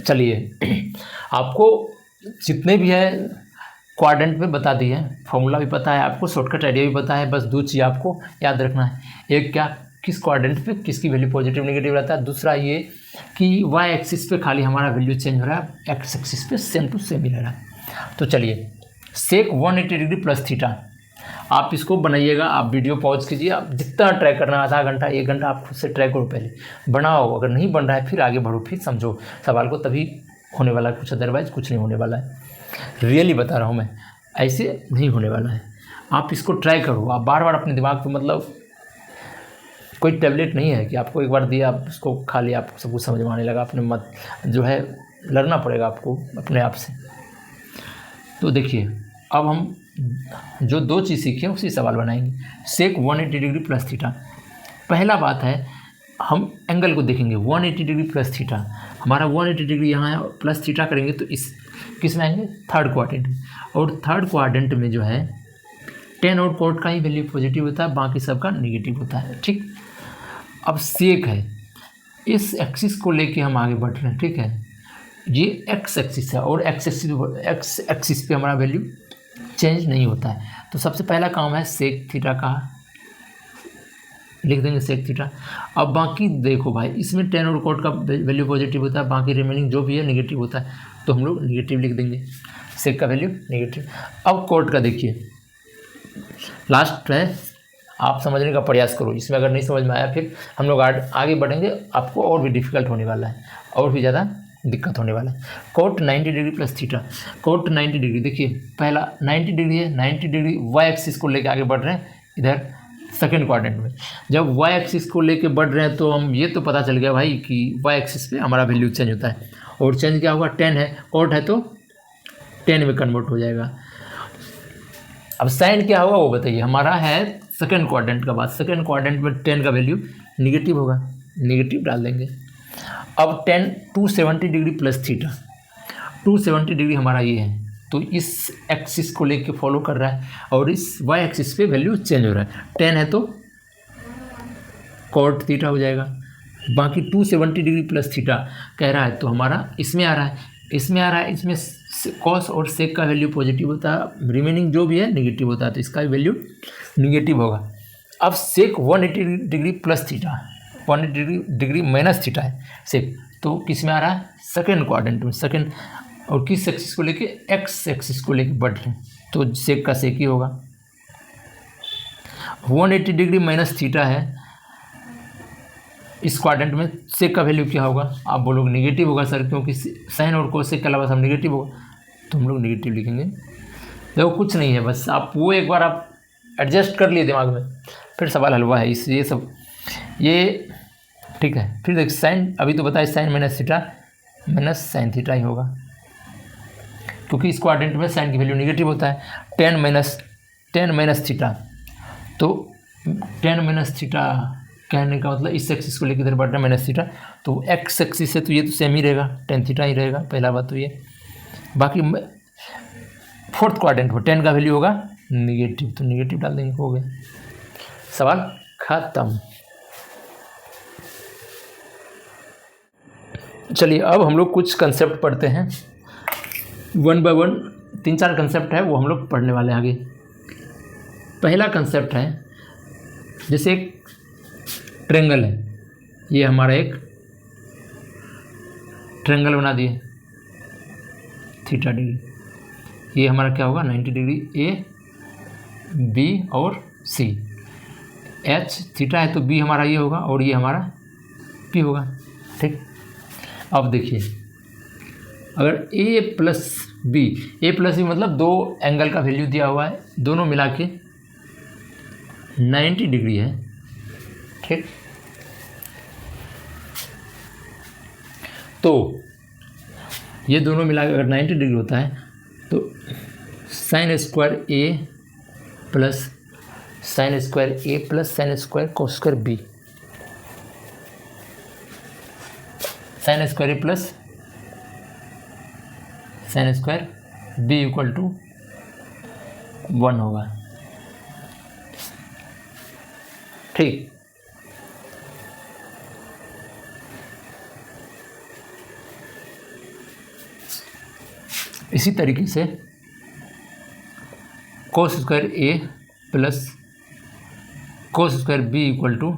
चलिए आपको जितने भी है क्वाड्रेंट में बता दिए हैं, फॉर्मूला भी पता है आपको, शॉर्टकट आइडिया भी पता है। बस दो चीज़ आपको याद रखना है, एक क्या, किस क्वाड्रेंट पे किसकी वैल्यू पॉजिटिव नेगेटिव रहता है, दूसरा ये कि वाई एक्सिस पे खाली हमारा वैल्यू चेंज हो रहा है, एक्स एक्सिस पे सेम टू सेम ही रह रहा है। तो चलिए सेक 180 डिग्री प्लस थीटा, आप इसको बनाइएगा, आप वीडियो पॉज कीजिए, आप जितना ट्राई करना, आधा घंटा 1 घंटा आप खुद से ट्राई करो, पहले बनाओ, अगर नहीं बन रहा है फिर आगे बढ़ो, फिर समझो सवाल को, तभी होने वाला है कुछ, अदरवाइज कुछ नहीं होने वाला है। रियली बता रहा हूँ मैं, ऐसे नहीं होने वाला है। आप इसको ट्राई करो, आप बार बार अपने दिमाग पे, मतलब कोई टैबलेट नहीं है कि आपको एक बार दिया आप उसको खा लिया आपको सब कुछ समझ में आने लगा। अपने मत जो है लड़ना पड़ेगा आपको अपने आप से। तो देखिए अब हम जो दो चीज़ सीखे उसी सवाल बनाएंगे। सेक 180 डिग्री प्लस थीटा। पहला बात है हम एंगल को देखेंगे 180 डिग्री प्लस थीटा। हमारा 180 डिग्री यहाँ है और प्लस थीटा करेंगे तो इस किस में आएंगे, थर्ड क्वाड्रेंट में। और थर्ड क्वाड्रेंट में जो है टेन और कोट का ही वैल्यू पॉजिटिव होता है, बाकी सबका नेगेटिव होता है। ठीक, अब सेक है, इस एक्सिस को लेके हम आगे बढ़ रहे हैं। ठीक है, ये एक्स एक्सिस है और एक्स एक्सिस पे हमारा वैल्यू चेंज नहीं होता है। तो सबसे पहला काम है सेक थीटा का, लिख देंगे सेक थीटा। अब बाकी देखो भाई, इसमें टेन और कोट का वैल्यू पॉजिटिव होता है, बाकी रिमेनिंग जो भी है नेगेटिव होता है, तो हम लोग नेगेटिव लिख देंगे, सेक का वैल्यू नेगेटिव। अब कोट का देखिए, लास्ट है, आप समझने का प्रयास करो। इसमें अगर नहीं समझ में आया फिर हम लोग आगे बढ़ेंगे, आपको और भी डिफिकल्ट होने वाला है, और भी ज़्यादा दिक्कत होने वाला है। Cot 90 degree plus theta. Cot 90 degree, देखिए पहला 90 डिग्री है, 90 डिग्री वाई एक्सिस को लेके आगे बढ़ रहे हैं इधर सेकेंड क्वाड्रेंट में। जब वाई एक्सिस को लेके बढ़ रहे हैं तो हम ये तो पता चल गया भाई कि वाई एक्सिस पे हमारा वैल्यू चेंज होता है। और चेंज क्या होगा, 10 है, कोट है तो 10 में कन्वर्ट हो जाएगा। अब साइन क्या होगा वो बताइए, हमारा है सेकेंड क्वाड्रेंट का बात, सेकेंड क्वाड्रेंट में 10 का वैल्यू निगेटिव होगा, निगेटिव डाल देंगे। अब 270 डिग्री प्लस थीटा, 270 डिग्री हमारा ये है, तो इस एक्सिस को लेके फॉलो कर रहा है और इस वाई एक्सिस पे वैल्यू चेंज हो रहा है। 10 है तो कॉट थीटा हो जाएगा, बाकी 270 डिग्री प्लस थीटा कह रहा है तो हमारा इसमें आ रहा है, इसमें आ रहा है, इसमें कॉस और सेक का वैल्यू पॉजिटिव होता है, रिमेनिंग जो भी है नेगेटिव होता है, तो इसका वैल्यू निगेटिव होगा। अब सेक 180 degree plus theta, 180 degree minus theta है सेक, तो किस में आ रहा है, सेकेंड क्वाड्रेंट में, सेकेंड, और किस एक्सिस को लेके, एक्स एक्सिस को लेके बढ़ रहे हैं, तो सेक का सेक ही होगा। 180 डिग्री माइनस थीटा है इस क्वाड्रेंट में, सेक का वैल्यू क्या होगा, आप बोलोगे नेगेटिव होगा सर, क्योंकि साइन और कोसेक के अलावा सब नेगेटिव होगा, तो हम लोग नेगेटिव लिखेंगे। देखो कुछ नहीं है, बस आप वो एक बार आप एडजस्ट कर लिए दिमाग में, फिर सवाल हलवा है इस ये सब ये। ठीक है, फिर देख साइन, अभी तो बताए sine minus theta minus sine theta ही होगा, क्योंकि इस क्वाड्रेंट में साइन की वैल्यू नेगेटिव होता है। 10 माइनस थीटा, तो 10 माइनस थीटा कहने का मतलब इस एक्सिस को लेकर इधर बढ़ रहा है माइनस थीटा, तो एक्स एक्सिस है तो ये तो सेम ही रहेगा, 10 थीटा ही रहेगा, पहला बात तो ये। बाकी फोर्थ क्वाड्रेंट में 10 का वैल्यू होगा निगेटिव, तो निगेटिव डाल देंगे, हो गया, सवाल खत्म। चलिए अब हम लोग कुछ कंसेप्ट पढ़ते हैं, 1 बाय 1 3-4 कंसेप्ट है वो हम लोग पढ़ने वाले हैं आगे। पहला कंसेप्ट है, जैसे एक ट्रेंगल है, ये हमारा एक ट्रेंगल बना दिए थीटा डिग्री, ये हमारा क्या होगा 90 डिग्री, ए बी और सी, एच थीटा है तो बी हमारा ये होगा और ये हमारा पी होगा। ठीक, अब देखिए अगर ए प्लस बी मतलब दो एंगल का वैल्यू दिया हुआ है, दोनों मिला के 90 डिग्री है। ठीक, तो ये दोनों मिला के अगर 90 डिग्री होता है तो sine square A plus sine square A plus sine square cos square B, sine square A plus sine square B equal to 1 होगा। ठीक, इसी तरीके से cos square A plus cos square B equal to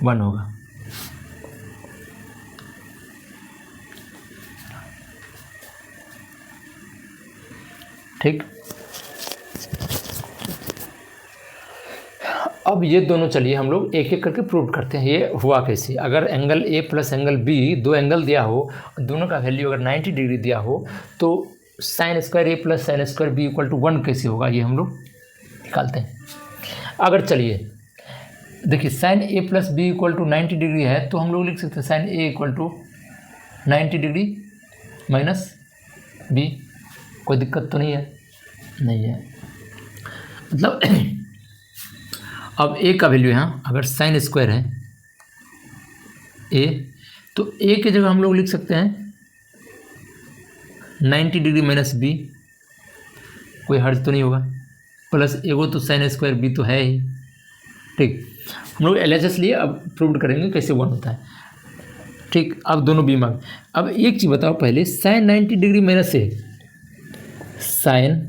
1 होगा। ठीक, अब ये दोनों चलिए हम लोग एक एक करके प्रूव करते हैं ये हुआ कैसे। अगर angle A plus angle B, दो एंगल दिया हो, दोनों का वैल्यू अगर 90 डिग्री दिया हो, तो sine square A plus sine square B equal to 1 कैसे होगा, ये हम लोग निकालते हैं। अगर चलिए देखिए sine A plus B equal to 90 degree है, तो हम लोग लिख सकते हैं sine A equal to 90 degree minus B. कोई दिक्कत तो नहीं है? नहीं है। मतलब अब ए का वैल्यू यहाँ अगर साइन स्क्वायर है ए, तो ए की जगह हम लोग लिख सकते हैं 90 डिग्री माइनस बी, कोई हर्ज तो नहीं होगा, प्लस एगो तो साइन स्क्वायर बी तो है ही। ठीक, हम लोग LHS लिए, अब प्रूव करेंगे कैसे 1 होता है। ठीक, अब दोनों बी मांग। अब एक चीज़ बताओ पहले, साइन 90 डिग्री माइनस ए, साइन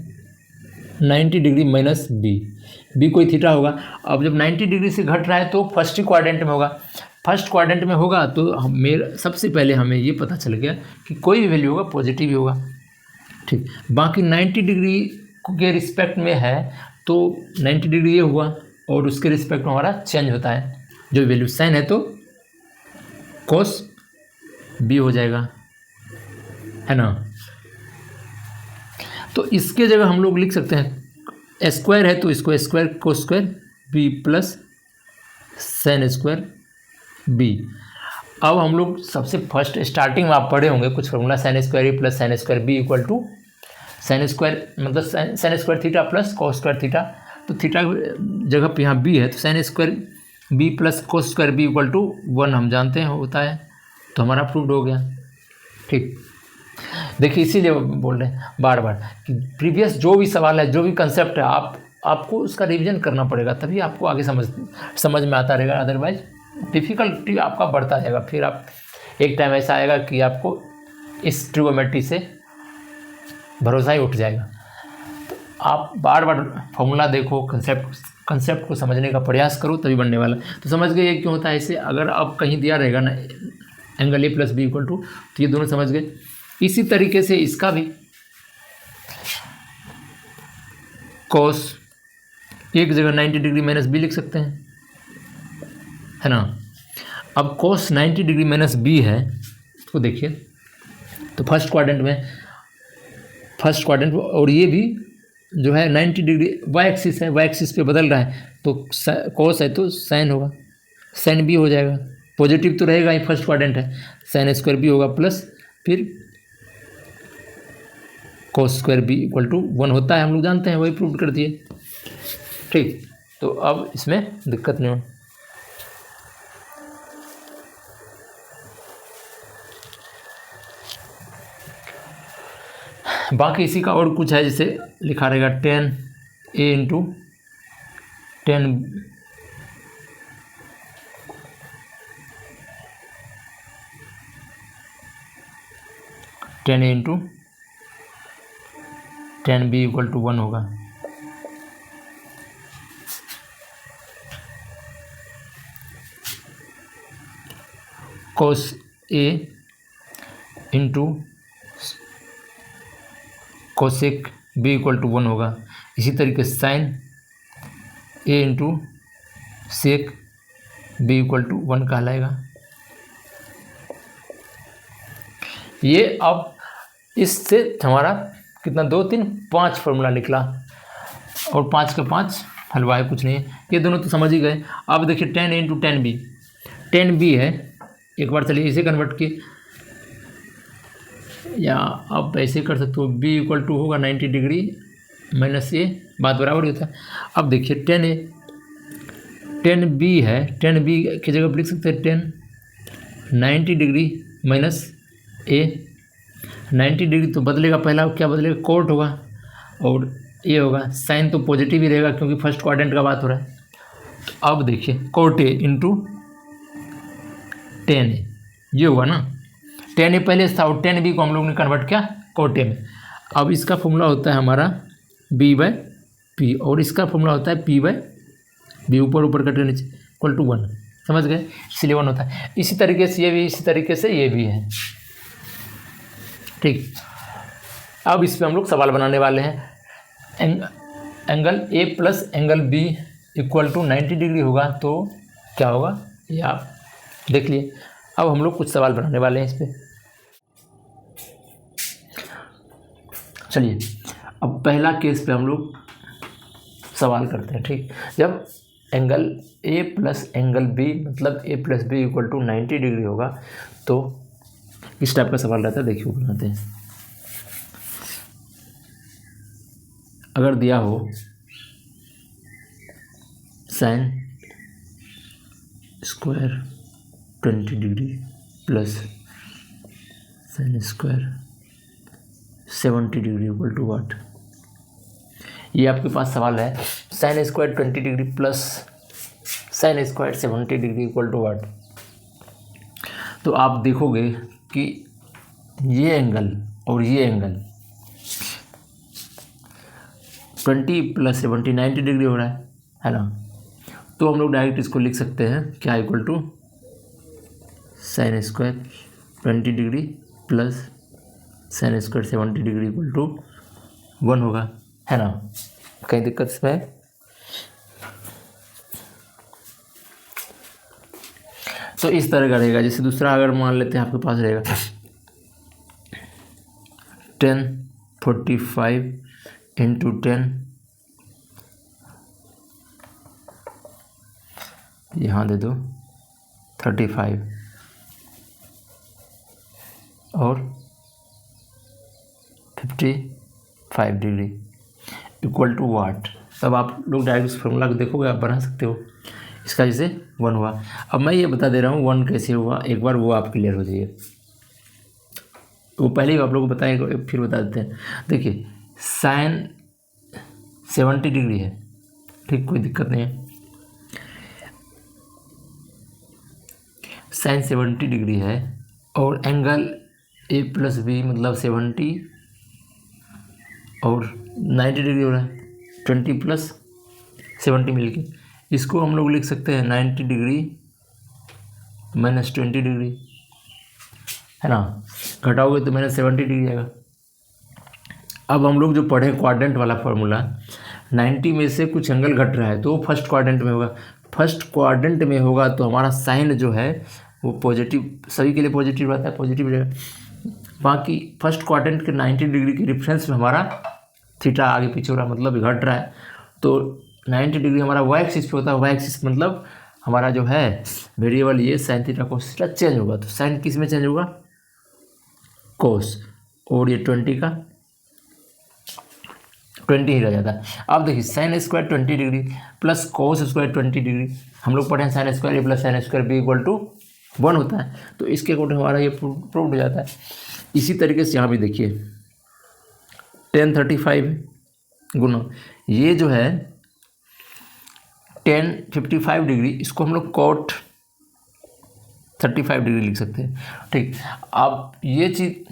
90 डिग्री माइनस बी कोई थीटा होगा। अब जब 90 डिग्री से घट रहा है तो फर्स्ट क्वाड्रेंट में होगा, फर्स्ट क्वाड्रेंट में होगा तो मेरा सबसे पहले हमें ये पता चल गया कि कोई भी वैल्यू होगा पॉजिटिव ही होगा। ठीक, बाकी 90 डिग्री के रिस्पेक्ट में है तो 90 डिग्री ये हुआ और उसके रिस्पेक्ट में हमारा चेंज होता है। जो वैल्यू साइन है तो कोस बी हो जाएगा, है ना। तो इसके जगह हम लोग लिख सकते हैं स्क्वायर है तो इसको square cos square B plus sine square B. अब हम लोग सबसे फर्स्ट स्टार्टिंग में आप पढ़े होंगे कुछ formula, sine square A plus sine square B equal to sine square मतलब sine square theta plus cos square theta. तो थीटा जगह पे यहाँ बी है तो sine square B plus cos square B equal to 1 हम जानते हैं होता है, तो हमारा प्रूव्ड हो गया। ठीक, देखिए इसीलिए बोल रहे हैं बार बार कि प्रीवियस जो भी सवाल है, जो भी कंसेप्ट है, आपको उसका रिवीजन करना पड़ेगा, तभी आपको आगे समझ में आता रहेगा। अदरवाइज डिफ़िकल्टी आपका बढ़ता जाएगा। फिर आप एक टाइम ऐसा आएगा कि आपको इस ट्रिगोनोमेट्री से भरोसा ही उठ जाएगा। तो आप बार बार फॉर्मूला देखो, कंसेप्ट को समझने का प्रयास करो, तभी बनने वाला। तो समझ गए ये क्यों होता है ऐसे। अगर अब कहीं दिया रहेगा ना angle A plus B equal to, तो ये दोनों समझ गए। इसी तरीके से इसका भी कोस एक जगह 90 डिग्री माइनस बी लिख सकते हैं, है ना। अब कोस 90 डिग्री माइनस बी है, तो देखिए तो फर्स्ट क्वाड्रेंट और ये भी जो है 90 डिग्री वाई एक्सिस है, वाई एक्सिस पे बदल रहा है, तो कोस है तो साइन होगा, साइन बी हो जाएगा। पॉजिटिव तो रहेगा ही, फर्स्ट क्वाड्रेंट है, साइन स्क्वायर बी होगा प्लस फिर cos square B equal to 1 होता है, हम लोग जानते हैं, वही प्रूव कर दिए। ठीक, तो अब इसमें दिक्कत नहीं हो। बाकी इसी का और कुछ है, जैसे लिखा रहेगा 10a into 10 10a into 10b equal to 1 होगा। कोस a into cosec B equal to 1 होगा। इसी तरीके से sine A into sec B equal to 1 कहलाएगा। ये अब इससे हमारा कितना 2 3 5 फार्मूला निकला और 5 के 5 हलवा है, कुछ नहीं है। ये दोनों तो समझ ही गए। अब देखिए 10 इंटू 10b, 10b है, एक बार चलिए इसे कन्वर्ट किए, या आप ऐसे कर सकते हो, b इक्वल टू होगा 90 डिग्री माइनस ए, बात बराबर होता है। अब देखिए 10b है, 10b की जगह पर लिख सकते हैं 10 90 डिग्री माइनस ए। 90 डिग्री तो बदलेगा, पहला क्या बदलेगा, कोट होगा और ये होगा साइन, तो पॉजिटिव ही रहेगा क्योंकि फर्स्ट क्वाड्रेंट का बात हो रहा है। तो अब देखिए कोट ए इंटू 10 ये होगा ना, 10 पहले था और 10b को हम लोग ने कन्वर्ट किया कोट ए में। अब इसका फॉर्मूला होता है हमारा b/p और इसका फॉर्मूला होता है p/b, ऊपर ऊपर कटे नीचे इक्वल टू 1, समझ गए, इसलिए 1 होता है। इसी तरीके से ये भी, इसी तरीके से ये भी है। ठीक, अब इस पर हम लोग सवाल बनाने वाले हैं। Angle A plus angle B equal to 90 degree होगा तो क्या होगा ये आप देख लिए। अब हम लोग कुछ सवाल बनाने वाले हैं इस पर। चलिए अब पहला केस पे हम लोग सवाल करते हैं। ठीक, जब angle A plus angle B मतलब A plus B equal to 90 degree होगा तो इस टाइप का सवाल रहता है। देखिए वो बनाते हैं। अगर दिया हो sine square 20 degree plus sine square 70 degree equal to what, ये आपके पास सवाल है। Sine square 20 degree plus sine square 70 degree equal to what, तो आप देखोगे कि ये एंगल और ये एंगल 20 प्लस 70 90 डिग्री हो रहा है ना। तो हम लोग डायरेक्ट इसको लिख सकते हैं क्या, equal to sine square 20 degree plus sine square 70 degree equal to 1 होगा, है ना। कहीं दिक्कत इसमें है? तो इस तरह का रहेगा। जैसे दूसरा अगर मान लेते हैं आपके पास रहेगा 1045 इंटू 10, यहाँ दे दो 35 और 55 डिग्री इक्वल टू वाट। तब आप लोग डायरेक्ट उस फॉर्मूला को देखोगे, आप बना सकते हो। इसका जैसे 1 हुआ। अब मैं ये बता दे रहा हूँ 1 कैसे हुआ, एक बार वो आप क्लियर हो जाइए। वो पहले ही आप लोगों को बताएंगे, फिर बता देते हैं। देखिए साइन 70 डिग्री है, ठीक, कोई दिक्कत नहीं है। साइन 70 डिग्री है और एंगल ए प्लस बी मतलब 70 और 90 डिग्री हो रहा है, 20 प्लस 70 मिलके। इसको हम लोग लिख सकते हैं 90 डिग्री माइनस 20 डिग्री, है ना। घटाओगे तो माइनस 70 डिग्री आएगा। अब हम लोग जो पढ़े क्वाड्रेंट वाला फार्मूला, 90 में से कुछ एंगल घट रहा है तो फर्स्ट क्वाड्रेंट में होगा। फर्स्ट क्वाड्रेंट में होगा तो हमारा साइन जो है वो पॉजिटिव, सभी के लिए पॉजिटिव रहता है, पॉजिटिव रहेगा। बाकी फर्स्ट क्वाड्रेंट के 90 डिग्री के रिफरेंस में हमारा थीटा आगे पीछे हो रहा है, मतलब घट रहा है। तो 90 डिग्री हमारा वाई एक्सिस पे होता है। वाई एक्सिस मतलब हमारा जो है वेरिएबल ये sine theta cos theta change होगा। तो साइन किस में चेंज होगा, कोस, और ये 20 का 20 ही रह जाता है। अब देखिए sine square 20 degree plus cos square 20 degree, हम लोग पढ़े हैं sine square A plus sine square B equal to 1 होता है। तो इसके अकॉर्डिंग हमारा ये प्रूव हो जाता है। इसी तरीके से यहाँ भी देखिए 1035 गुना ये जो है 1055 डिग्री, इसको हम लोग कॉट 35 डिग्री लिख सकते हैं। ठीक, अब ये चीज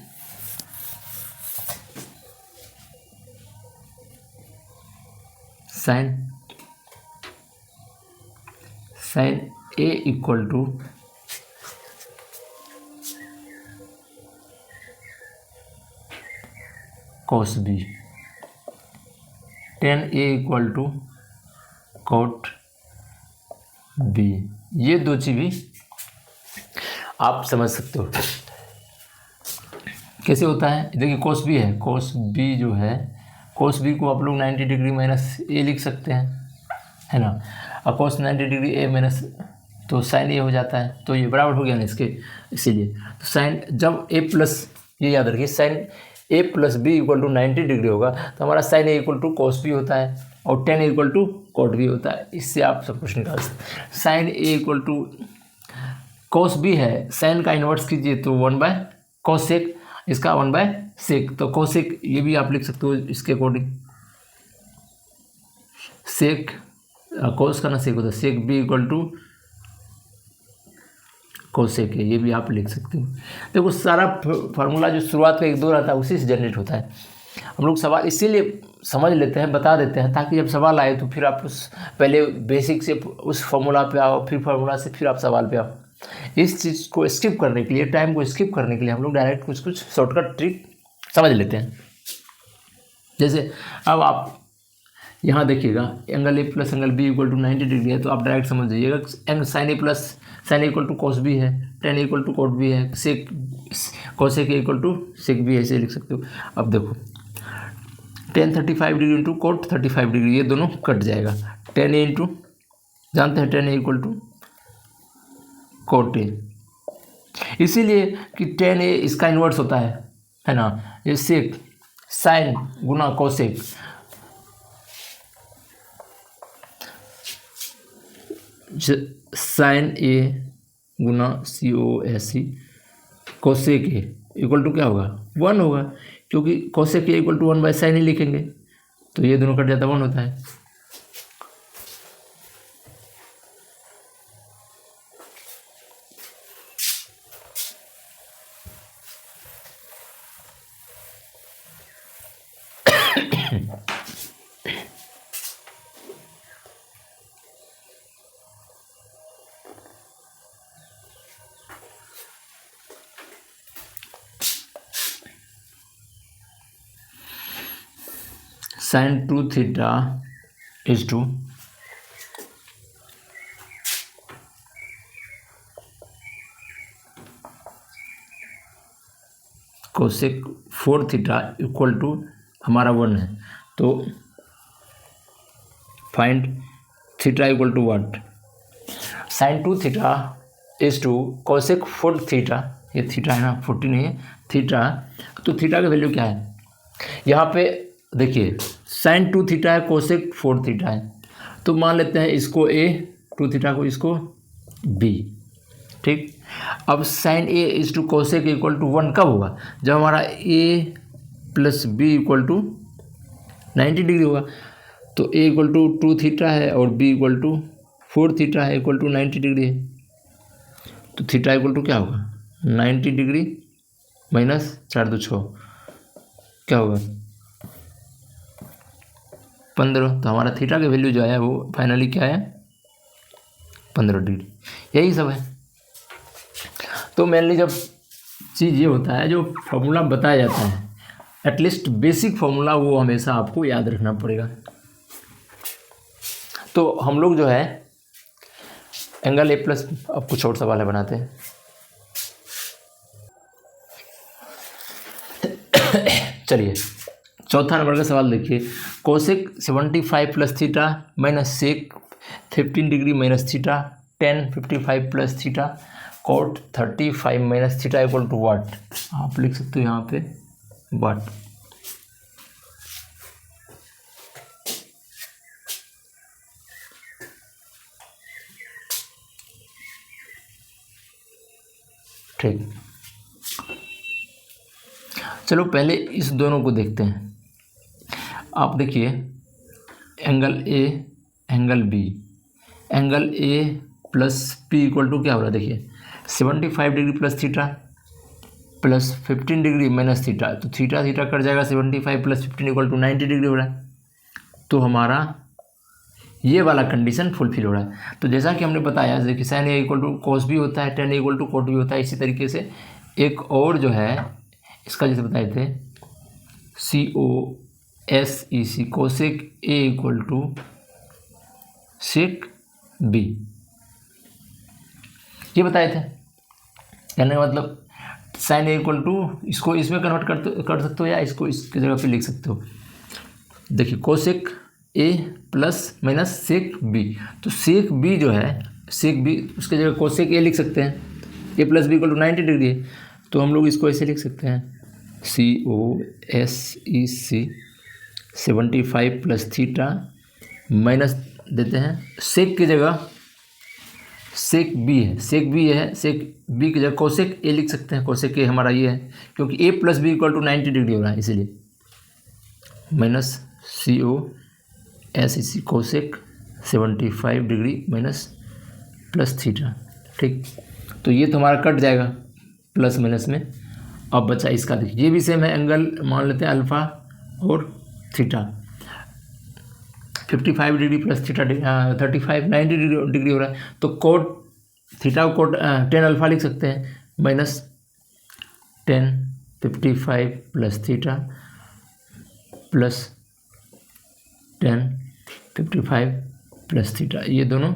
sine A equal to cos B, tan A equal to cot B, ये दो चीज भी आप समझ सकते हो कैसे होता है। देखिए कोस बी है, कोस बी जो है, कोस बी को आप लोग 90 डिग्री माइनस ए लिख सकते हैं, है ना। और कोस 90 डिग्री ए माइनस, तो साइन ए हो जाता है, तो ये बराबर हो गया ना इसके। इसीलिए तो साइन जब ए प्लस, ये याद रखिए, sine A plus B equal to 90 degree होगा तो हमारा sine A equal to cos B होता है और tan equal to cot B होता है। इससे आप सब कुछ निकाल सकते हैं। Sine A equal to cos B है, साइन का इन्वर्स कीजिए तो 1 cos सेक, इसका 1 सेक, तो कोसेक ये भी आप लिख सकते हो इसके अकॉर्डिंग। सेक कोस का ना सेक होता है, सेक बी इक्वल टू कोसेक है, ये भी आप लिख सकते हो। देखो सारा फार्मूला जो शुरुआत का 1-2 रहता है उसी से जनरेट होता है। हम लोग सवाल इसीलिए समझ लेते हैं, बता देते हैं, ताकि जब सवाल आए तो फिर आप उस पहले बेसिक से उस फार्मूला पे आओ, फिर फार्मूला से फिर आप सवाल पे आओ। इस चीज़ को स्किप करने के लिए, टाइम को स्किप करने के लिए हम लोग डायरेक्ट कुछ शॉर्टकट ट्रिक समझ लेते हैं। जैसे अब आप यहाँ देखिएगा angle A plus angle B equal to 90 degree है, तो आप डायरेक्ट समझ जाइएगा angle sine A plus sine equal to cos B है, tan equal to cot B है, sec cosec A equal to sec B, ऐसे लिख सकते हो। अब देखो tan 35 degree into cot 35 degree, ये दोनों कट जाएगा। टेन ए इंटू, जानते हैं tan A equal to cot ए, इसीलिए कि टेन ए इसका इन्वर्स होता है ना, ये सेक साइन गुना कोसेक, साइन ए गुना C O S C cosec A equal to क्या होगा 1 होगा, क्योंकि cosec A equal to 1 by sine ही लिखेंगे, तो ये दोनों कट जाता 1 होता है। sin 2 theta is to cosec 4 theta equal to हमारा 1 है, तो find theta equal to what, sin 2 theta is to cosec 4 theta, ये थीटा है ना 40 नहीं है थीटा, तो थीटा का वैल्यू क्या है यहाँ पे देखिए sin 2 थीटा है cosec 4 थीटा है, तो मान लेते हैं इसको a 2 थीटा को इसको b, ठीक। अब sin a is to cosec equal to 1 कब होगा, जब हमारा a plus B equal to 90 degree होगा, तो a इक्वल टू 2 थीटा है और b इक्वल टू 4 थीटा है इक्वल टू 90 डिग्री है, तो थीटा इक्वल टू क्या होगा 90 डिग्री माइनस 4 2 6 क्या होगा 15, तो हमारा थीटा का वैल्यू जो है वो फाइनली क्या है 15 डिग्री, यही सब है। तो मेनली जब चीज़ ये होता है जो फॉर्मूला बताया जाता है, एटलीस्ट बेसिक फॉर्मूला वो हमेशा आपको याद रखना पड़ेगा। तो हम लोग जो है एंगल ए प्लस, अब कुछ और सवाल है बनाते हैं। चलिए चौथा नंबर का सवाल देखिए, cosec 75 plus theta minus sec 15 degree minus theta tan 55 plus theta cot 35 minus theta equal to what, आप लिख सकते हो यहाँ पे वाट। ठीक, चलो पहले इस दोनों को देखते हैं। आप देखिए angle A angle B, angle A plus P equal to क्या हो रहा है, देखिए 75 degree plus theta plus 15 degree minus theta, तो थीटा थीटा कट जाएगा, 75 प्लस 15 इक्वल टू 90 डिग्री हो रहा है, तो हमारा ये वाला कंडीशन फुलफिल हो रहा है। तो जैसा कि हमने बताया देखिए sine A equal to cos भी होता है, tan A equal to cot भी होता है, इसी तरीके से एक और जो है इसका जैसे बताए थे COSEC cosec A equal to sec B, ये बताए थे। कहने का मतलब साइन ए इक्वल टू इसको इसमें कन्वर्ट कर सकते हो या इसको इसकी जगह पे लिख सकते हो। देखिए cosec A plus minus sec B, तो सेक बी जो है सेक बी उसके जगह कोसेक ए लिख सकते हैं, A plus B equal to 90 degree है, तो हम लोग इसको ऐसे लिख सकते हैं COSEC 75 प्लस थीटा माइनस देते हैं सेक की जगह सेक बी है, सेक बी है, सेक बी की जगह कोसेक ए लिख सकते हैं, कोसेक ए हमारा ये है क्योंकि A plus B equal to 90 degree हो रहा है इसीलिए, minus COSEC cosec 75 degree minus plus theta. ठीक, तो ये तो हमारा कट जाएगा प्लस माइनस में। अब बचा इसका देखिए, ये भी सेम है, एंगल मान लेते हैं अल्फ़ा और theta, 55 degree plus theta 35 90 degree हो रहा है, तो कोट थीटा को कोट 10 अल्फ़ा लिख सकते हैं minus 10 55 plus theta plus 10 55 plus theta, ये दोनों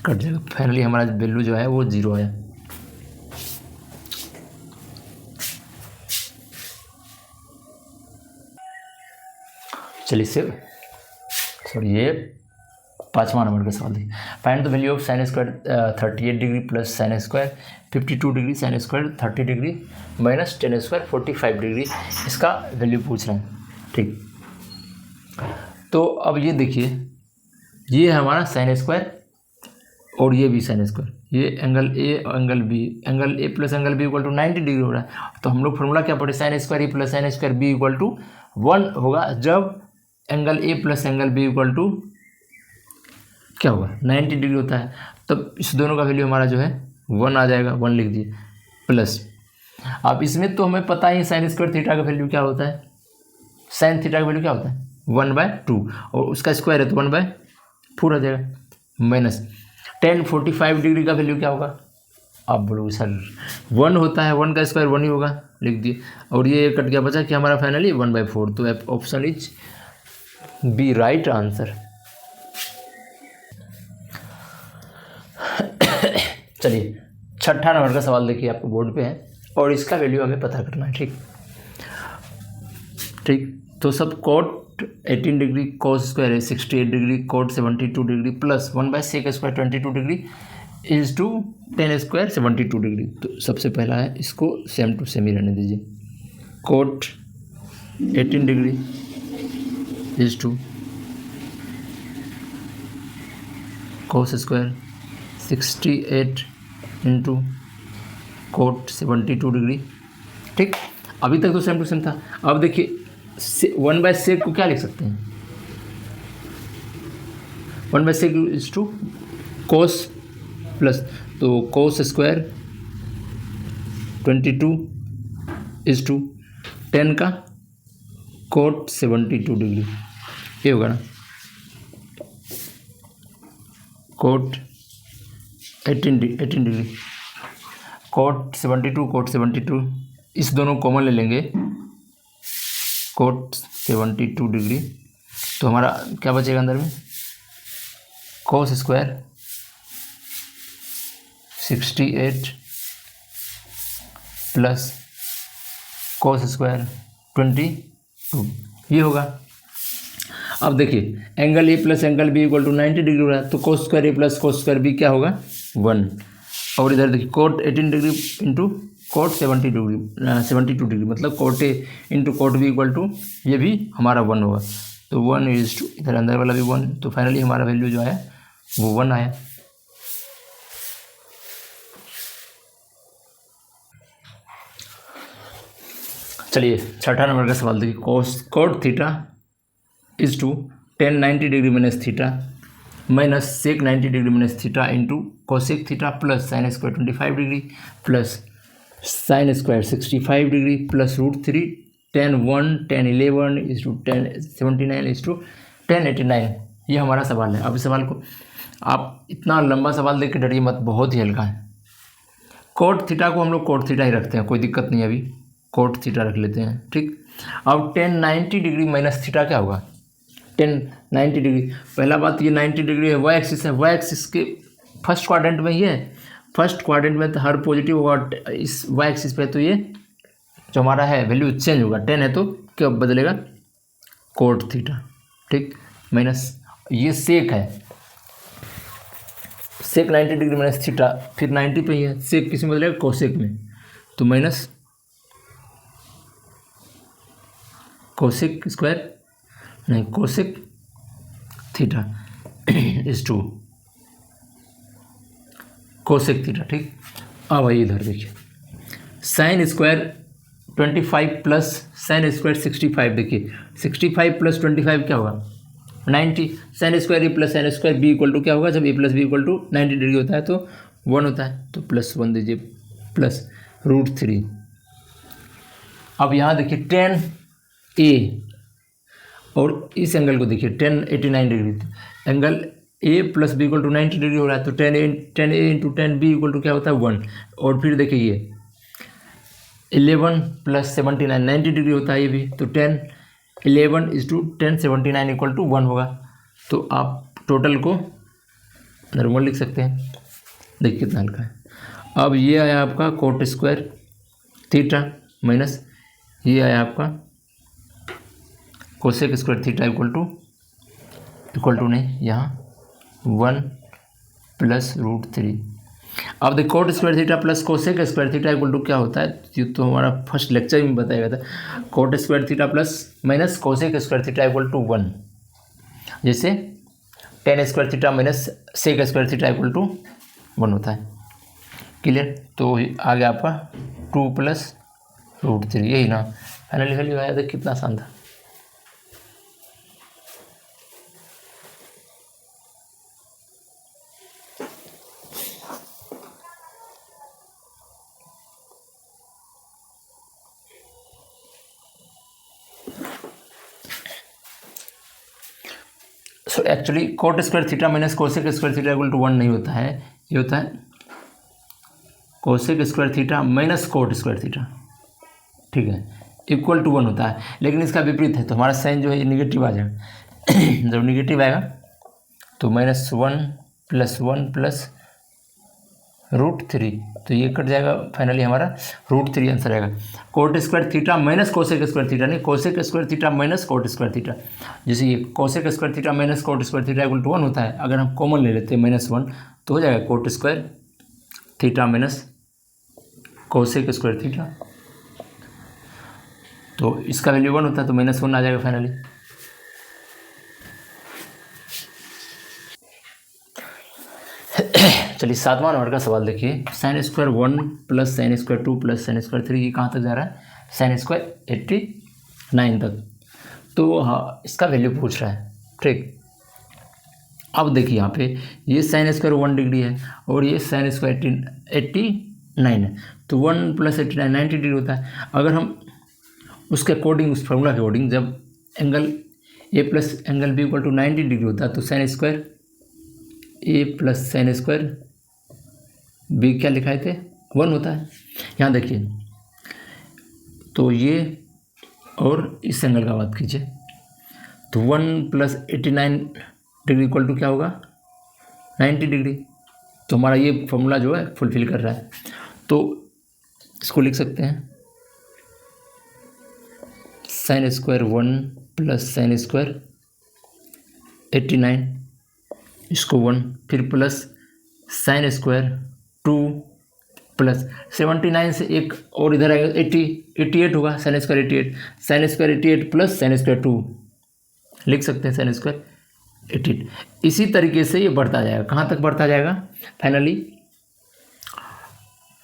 कट जाएगा। फाइनली हमारा वैल्यू जो है वो 0 आया। चलिए ये 5वां नंबर का सवाल देखिए। Find the value of sine square 38 degree plus sine square 52 degree, sine square 30 degree minus ten square 45 degree, इसका वैल्यू पूछ रहे हैं। ठीक, तो अब ये देखिए, ये है हमारा साइन स्क्वायर और ये भी साइन स्क्वायर, ये angle A angle B, angle A plus angle B equal to 90 degree हो रहा है। तो हम लोग फॉर्मूला क्या पढ़े, sine square A plus sine square B equal to 1 होगा जब angle A plus angle B equal to क्या होगा 90 डिग्री होता है। तब इस दोनों का वैल्यू हमारा जो है 1 आ जाएगा, 1 लिख दिए प्लस। अब इसमें तो हमें पता ही साइन स्क्वायर थीटा का वैल्यू क्या होता है, साइन थीटा का वैल्यू क्या होता है 1/2 और उसका स्क्वायर है तो 1/4 आ जाएगा माइनस टेन 45 डिग्री का वैल्यू क्या होगा। आप बोलोगे सर 1 होता है, 1 का स्क्वायर 1 ही होगा, लिख दिए। और ये कट गया, बचा कि हमारा फाइनली 1/4। तो option is B right answer. चलिए 6ठा नंबर का सवाल देखिए, आपको बोर्ड पे है और इसका वैल्यू हमें पता करना है। ठीक, तो सब कोट 18 डिग्री कोस स्क्वायर है 68 degree, cot 72 degree plus 1/sec square 22 degree is to tan square 72 degree. तो सबसे पहला है, इसको सेम टू सेम ही रहने दीजिए। Cot 18 degree is to cos square 68 into cot 72 degree. ठीक, अभी तक तो सेम टू सेम था। अब देखिए 1/sec को क्या लिख सकते हैं, 1/sec is to cos plus, तो कोस स्क्वायर 22 इज टू 10 का कोट 72 डिग्री, ये होगा ना। कोट 18 डिग्री कोट 72 इस दोनों कॉमन ले लेंगे, कोट 72 डिग्री, तो हमारा क्या बचेगा अंदर में, cos square 68 plus cos square 22, ये होगा। अब देखिए angle A plus angle B equal to 90 degree हो रहा है, तो cos square A plus cos square B क्या होगा 1। और इधर देखिए cot 18 degree into cot 72 degree, मतलब cot A into cot B equal to ये भी हमारा 1 होगा, तो 1 इज टू इधर अंदर वाला भी 1, तो फाइनली हमारा वैल्यू जो आया वो 1 आया। चलिए 6ठा नंबर का सवाल देखिए। Cot theta is to tan 90 degree minus theta minus sec 90 degree minus theta into cosec theta plus sine square 25 degree plus sine square 65 degree plus √3 10 1 10 11 is to 10 79 is to 10 89। ये हमारा सवाल है। अब इस सवाल को आप इतना लंबा सवाल देख के डरिए मत, बहुत ही हल्का है। कोट थीटा को हम लोग कोट थीटा ही रखते हैं, कोई दिक्कत नहीं है, अभी कोट थीटा रख लेते हैं। ठीक, अब 10 90 डिग्री माइनस थीटा क्या होगा, 10 90 डिग्री। पहला बात ये 90 डिग्री है, वाई एक्सिस है, वाई एक्सिस के फर्स्ट क्वाड्रेंट में ही है, फर्स्ट क्वाड्रेंट में तो हर पॉजिटिव होगा इस वाई एक्सिस पे, तो ये जो हमारा है वैल्यू चेंज होगा। 10 है तो क्या बदलेगा, कोट थीटा। ठीक, माइनस ये सेक है, सेक 90 डिग्री माइनस थीटा, फिर 90 पे ही है, सेक किस में बदलेगा, कोसेक में, तो माइनस कोसेक स्क्वायर नहीं cosec theta is to cosec theta. ठीक, अब आइए इधर देखिए sine square 25 plus sine square 65, देखिए 65 प्लस 25 क्या होगा 90, sine square A plus sine square B equal to क्या होगा, जब A plus B equal to 90 degree होता है तो 1 होता है, तो +1 दीजिए प्लस √3। अब यहाँ देखिए 10 ए और इस एंगल को देखिए 10 89 degree, angle A plus B equal to 90 degree हो रहा है, तो 10 A into 10 B equal to क्या होता है 1। और फिर देखिए ये 11 प्लस 79 90 डिग्री होता है ये भी, तो 10 11 इज टू 10 79 इक्वल टू 1 होगा। तो आप टोटल को नॉर्मल लिख सकते हैं। देखिए कितना हल्का है। अब ये आया आपका कोट स्क्वायर थीटा माइनस ये आया आपका cosec square theta equal to नहीं, यहाँ 1 प्लस √3। अब देखो cot square theta plus cosec square theta equal to क्या होता है, ये तो हमारा फर्स्ट लेक्चर में बताया गया था। Cot square theta plus minus cosec square theta equal to 1, जैसे tan square theta minus sec square theta equal to 1 होता है। क्लियर? तो आ गया आपका 2 प्लस √3, यही ना फाइनली वैल्यू आया। देख कितना आसान था। So actually cot square theta minus cosec square theta equal to 1 नहीं होता है, ये होता है cosec square theta minus cot square theta, ठीक है, इक्वल टू 1 होता है। लेकिन इसका विपरीत है, तो हमारा साइन जो है निगेटिव आ जाएगा। जब निगेटिव आएगा तो -1 + 1 प्लस √3, तो ये कट जाएगा। फाइनली हमारा √3 आंसर आएगा। Cot square theta minus cosec square theta नहीं, cosec square theta minus cot square theta. जैसे ये cosec square theta minus cot square theta equal to 1 होता है, अगर हम कॉमन ले लेते हैं -1 तो हो जाएगा coat square theta minus cosec square theta. तो इसका वैल्यू 1 होता है तो -1 आ जाएगा फाइनली। चलिए 7वां नंबर का सवाल देखिए। sin square 1 plus sin square 2 plus sin square 3, ये कहाँ तक जा रहा है? sin स्क्वायर 89 तक। तो हाँ, इसका वैल्यू पूछ रहा है, ठीक। अब देखिए यहाँ पे ये sin स्क्वायर 1 डिग्री है और ये sin स्क्वायर 89 है, तो 1 + 89 90 डिग्री होता है। अगर हम उसके अकॉर्डिंग, उस फॉर्मूला के अकॉर्डिंग, जब angle A plus angle B equal to 90 degree होता है तो sin square A plus sin square B क्या लिखाए थे? 1 होता है। यहाँ देखिए, तो ये और इस एंगल का बात कीजिए, तो 1 + 89 डिग्री इक्वल टू क्या होगा? 90 डिग्री। तो हमारा ये फॉर्मूला जो है फुलफिल कर रहा है, तो इसको लिख सकते हैं sin square 1 plus sin square 89, इसको 1, फिर प्लस sin स्क्वायर 2 प्लस 79 से एक और इधर आएगा 88 होगा, sin square 88 plus sin square 2 लिख सकते हैं, sin स्क्वायर 88। इसी तरीके से ये बढ़ता जाएगा। कहाँ तक बढ़ता जाएगा? फाइनली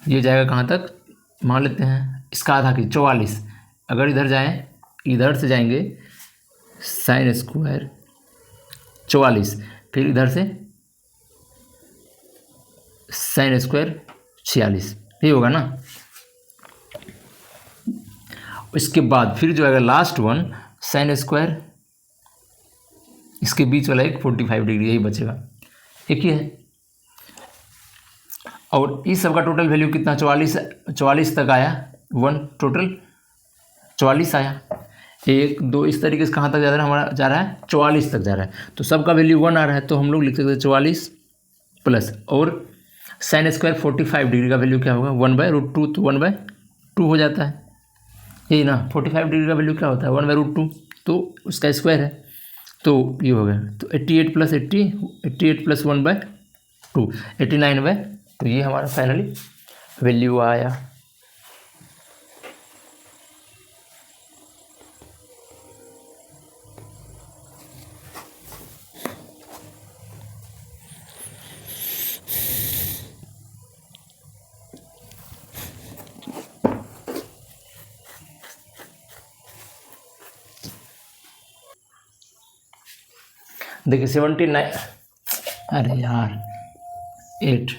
ये जाएगा कहाँ तक? मान लेते हैं इसका आधा की 44। अगर इधर जाएँ, इधर से जाएंगे sin स्क्वायर 44, फिर इधर से sin स्क्वायर 46, ये होगा ना। इसके बाद फिर जो आएगा लास्ट वन sin स्क्वायर, इसके बीच वाला एक 45 डिग्री, यही बचेगा, एक ही है। और इस सब का टोटल वैल्यू कितना? 44 तक आया, 1 टोटल 44 आया। 1 2 इस तरीके से कहाँ तक जा रहा है? हमारा जा रहा है 44 तक जा रहा है, तो सबका वैल्यू 1 आ रहा है, तो हम लोग लिख सकते हैं 44 प्लस, और sin स्क्वायर 45 डिग्री का वैल्यू क्या होगा? 1/√2, तो 1/2 हो जाता है, यही ना। 45 डिग्री का वैल्यू क्या होता है? 1/√2, तो उसका स्क्वायर है, तो ये हो गया। तो 88 प्लस 1/2 89/2, ये हमारा फाइनली वैल्यू आया। देखिए 79, अरे यार 8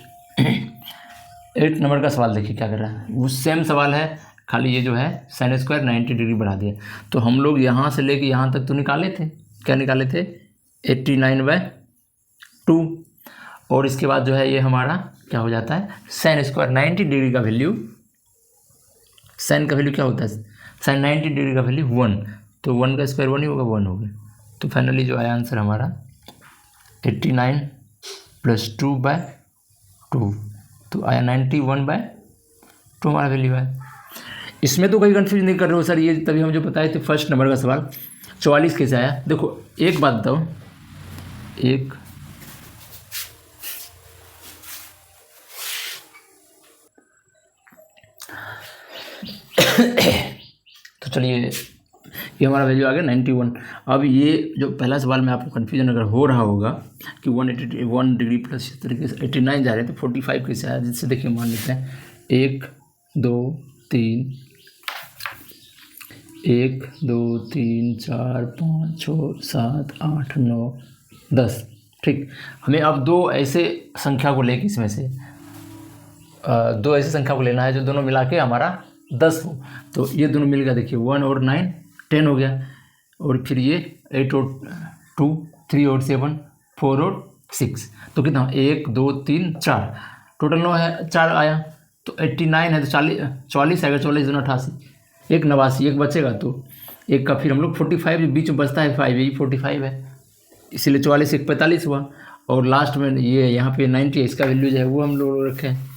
नंबर का सवाल देखिए क्या कर रहा है। वो सेम सवाल है, खाली ये जो है sin स्क्वायर 90 डिग्री बढ़ा दिया। तो हम लोग यहाँ से लेके यहाँ तक तो निकाले थे, क्या निकाले थे? 89/2, और इसके बाद जो है ये हमारा क्या हो जाता है? sin स्क्वायर 90 डिग्री का वैल्यू, sin का वैल्यू क्या होता है? sin 90 डिग्री का वैल्यू 1, तो 1 का स्क्वायर 1 ही होगा, 1 हो गया। तो फाइनली जो आया आंसर हमारा 89 प्लस 2/2, तो आया 91/2 हमारा वैल्यू है। इसमें तो कोई कन्फ्यूज नहीं कर रहे हो सर, ये तभी हम जो बताए थे फर्स्ट नंबर का सवाल 44 कैसे आया। देखो एक बात बताओ, एक तो चलिए ये हमारा वैल्यू आ गया 91। अब ये जो पहला सवाल में आपको कन्फ्यूजन अगर हो रहा होगा कि 1 डिग्री प्लस इस तरीके से 89 जा रहे हैं तो 45 कैसे आया, जिससे देखिए मान लेते हैं 1 2 3 1 2 3 4 5 6 7 8 9 10। ठीक, हमें अब दो ऐसे संख्या को लेके इसमें से दो ऐसे संख्या को लेना है जो दोनों मिला के हमारा 10 हो। तो ये दोनों मिल गया, देखिए 1 और 9 10 हो गया, और फिर ये 8 और 2 3 और 7 4 और 6, तो कितना 1 2 3 4 टोटल 9 है, 4 आया। तो 89 है तो 44 आएगा, 44 2 88, एक 89, एक बचेगा तो एक का फिर हम लोग 45 जो बीच में बचता है 5, यही 45 है, इसीलिए 44 1 45 हुआ। और लास्ट में ये यहाँ पे 90 है, इसका वैल्यू जो है वो हम लोग रखे हैं।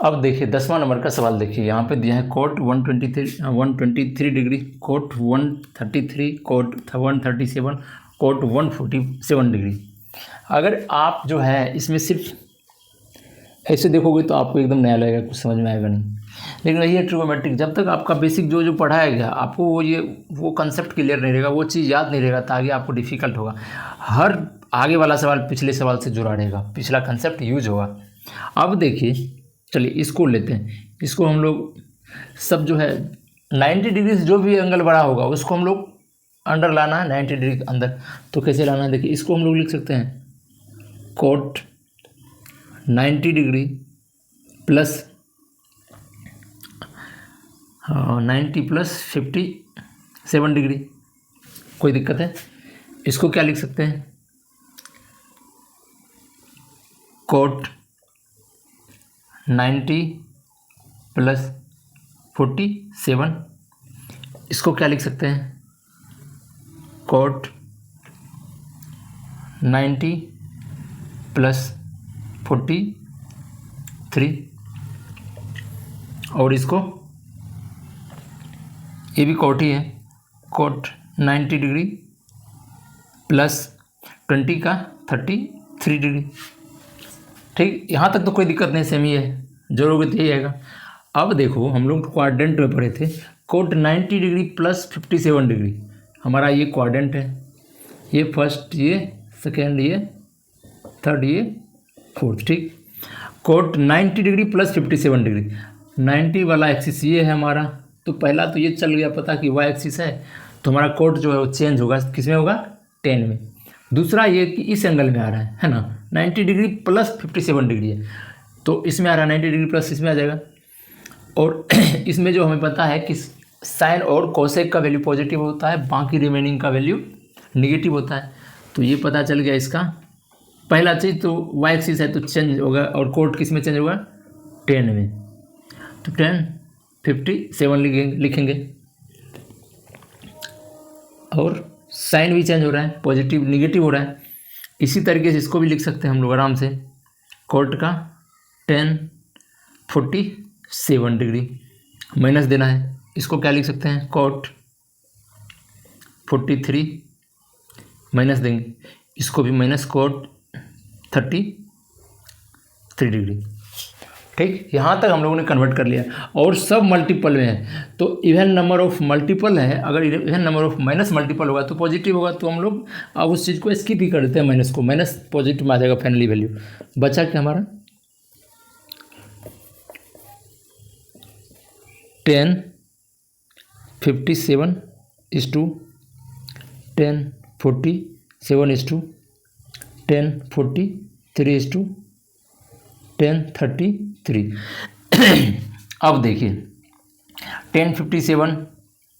अब देखिए 10वां नंबर का सवाल देखिए, यहाँ पे दिया है cot 123 degree, cot 133, cot 137, cot 147 degree. अगर आप जो है इसमें सिर्फ ऐसे देखोगे तो आपको एकदम नया लगेगा, कुछ समझ में आएगा नहीं। लेकिन यही है ट्रिगोमेट्रिक, जब तक आपका बेसिक जो पढ़ाया गया आपको वो कंसेप्ट क्लियर नहीं रहेगा, वो चीज़ याद नहीं रहेगा, तो आगे आपको डिफ़िकल्ट होगा। हर आगे वाला सवाल पिछले सवाल से जुड़ा रहेगा, पिछला कंसेप्ट यूज होगा। अब देखिए चलिए इसको लेते हैं, इसको हम लोग सब जो है 90 डिग्री से जो भी एंगल बड़ा होगा उसको हम लोग अंडर लाना है 90 डिग्री के अंदर। तो कैसे लाना है, देखिए इसको हम लोग लिख सकते हैं cot 90 degree plus 90 plus 57 degree, कोई दिक्कत है। इसको क्या लिख सकते हैं, कोट 90 प्लस 47, इसको क्या लिख सकते हैं, कोट 90 प्लस 43, और इसको ये भी कोट ही है, कोट 90 डिग्री प्लस 20 का 33 डिग्री। ठीक, यहाँ तक तो कोई दिक्कत नहीं, सेम ही है, जोड़ोगे तो यही आएगा। अब देखो हम लोग क्वाड्रेंट में पढ़े थे, कोट 90 डिग्री प्लस 57 डिग्री, हमारा ये क्वाड्रेंट है, ये फर्स्ट, ये सेकेंड, ये थर्ड, ये फोर्थ। ठीक, कोट 90 डिग्री प्लस 57 डिग्री, 90 वाला एक्सिस ये है हमारा, तो पहला तो ये चल गया पता कि वाई एक्सिस है, तो हमारा कोट जो है वो चेंज होगा, किस में होगा, 10 में। दूसरा ये कि इस एंगल में आ रहा है ना, 90 डिग्री प्लस 57 डिग्री है, तो इसमें आ रहा है 90 डिग्री प्लस, इसमें आ जाएगा। और इसमें जो हमें पता है कि साइन और कोसेक का वैल्यू पॉजिटिव होता है, बाकी रिमेनिंग का वैल्यू निगेटिव होता है। तो ये पता चल गया इसका पहला चीज़, तो वाई एक्सिस है तो चेंज होगा, और कोट किस में चेंज होगा, 10 में, तो 10 57 लिखेंगे। और साइन भी चेंज हो रहा है, पॉजिटिव निगेटिव हो रहा है। इसी तरीके से इसको भी लिख सकते हैं हम लोग आराम से, कोट का 10 47 डिग्री माइनस देना है, इसको क्या लिख सकते हैं, कोट 43 माइनस देंगे, इसको भी माइनस कोट 33 डिग्री। ठीक, यहाँ तक हम लोगों ने कन्वर्ट कर लिया, और सब मल्टीपल में है, तो इवन नंबर ऑफ मल्टीपल है, अगर even number of minus multiple होगा तो पॉजिटिव होगा, तो हम लोग अब उस चीज़ को स्किप ही कर देते हैं, माइनस को, माइनस पॉजिटिव में आ जाएगा फाइनली वैल्यू। बचा क्या हमारा 10 57 is to 10 47 is to 10 43 is to 10 33। अब देखिए 10 57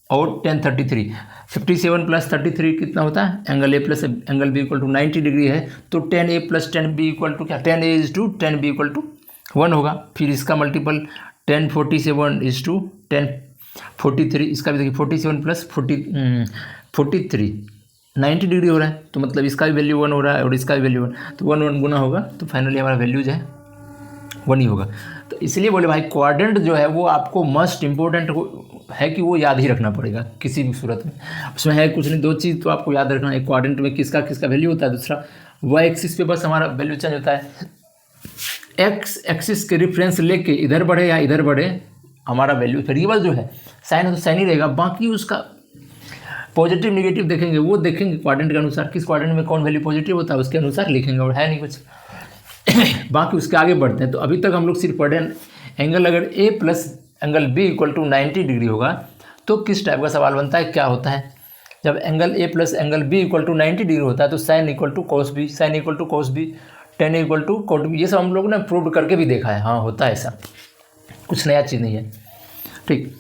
और 10 33, 57 प्लस 33 कितना होता है, angle A plus angle B equal to 90 degree है, तो 10 A plus 10 B equal to क्या, 10 A is to 10 B equal to 1 होगा। फिर इसका मल्टीपल 10 47 इज टू 10 43, इसका भी देखिए 47 प्लस 43 90 डिग्री हो रहा है, तो मतलब इसका भी वैल्यू 1 हो रहा है और इसका भी वैल्यू 1, तो 1 1 गुना होगा तो फाइनली हमारा वैल्यू जो है 1 ही होगा। तो इसलिए बोले भाई क्वाड्रेंट जो है वो आपको मस्ट इम्पोर्टेंट है कि वो याद ही रखना पड़ेगा किसी भी सूरत में। उसमें है कुछ नहीं, 2 चीज़ तो आपको याद रखना है, क्वाड्रेंट में किसका किसका वैल्यू होता है, दूसरा वाई एक्सिस पे बस हमारा वैल्यू चेंज होता है, एक्स एक्सिस के रेफरेंस लेके इधर बढ़े या इधर बढ़े हमारा वैल्यू वेरिएबल जो है साइन है तो साइन ही रहेगा, बाकी उसका पॉजिटिव निगेटिव देखेंगे, वो देखेंगे क्वाड्रेंट के अनुसार, किस क्वाड्रेंट में कौन वैल्यू पॉजिटिव होता है उसके अनुसार लिखेंगे, और है नहीं कुछ बाकी उसके आगे बढ़ते हैं। तो अभी तक हम लोग सिर्फ पढ़े एंगल अगर A plus angle B equal to 90 degree होगा तो किस टाइप का सवाल बनता है, क्या होता है। जब angle A plus angle B equal to 90 degree होता है तो sine equal to cos B, sine equal to cos B, tan equal to cot B, ये सब हम लोग ने प्रूव करके भी देखा है, हाँ होता है ऐसा, कुछ नया चीज़ नहीं है। ठीक।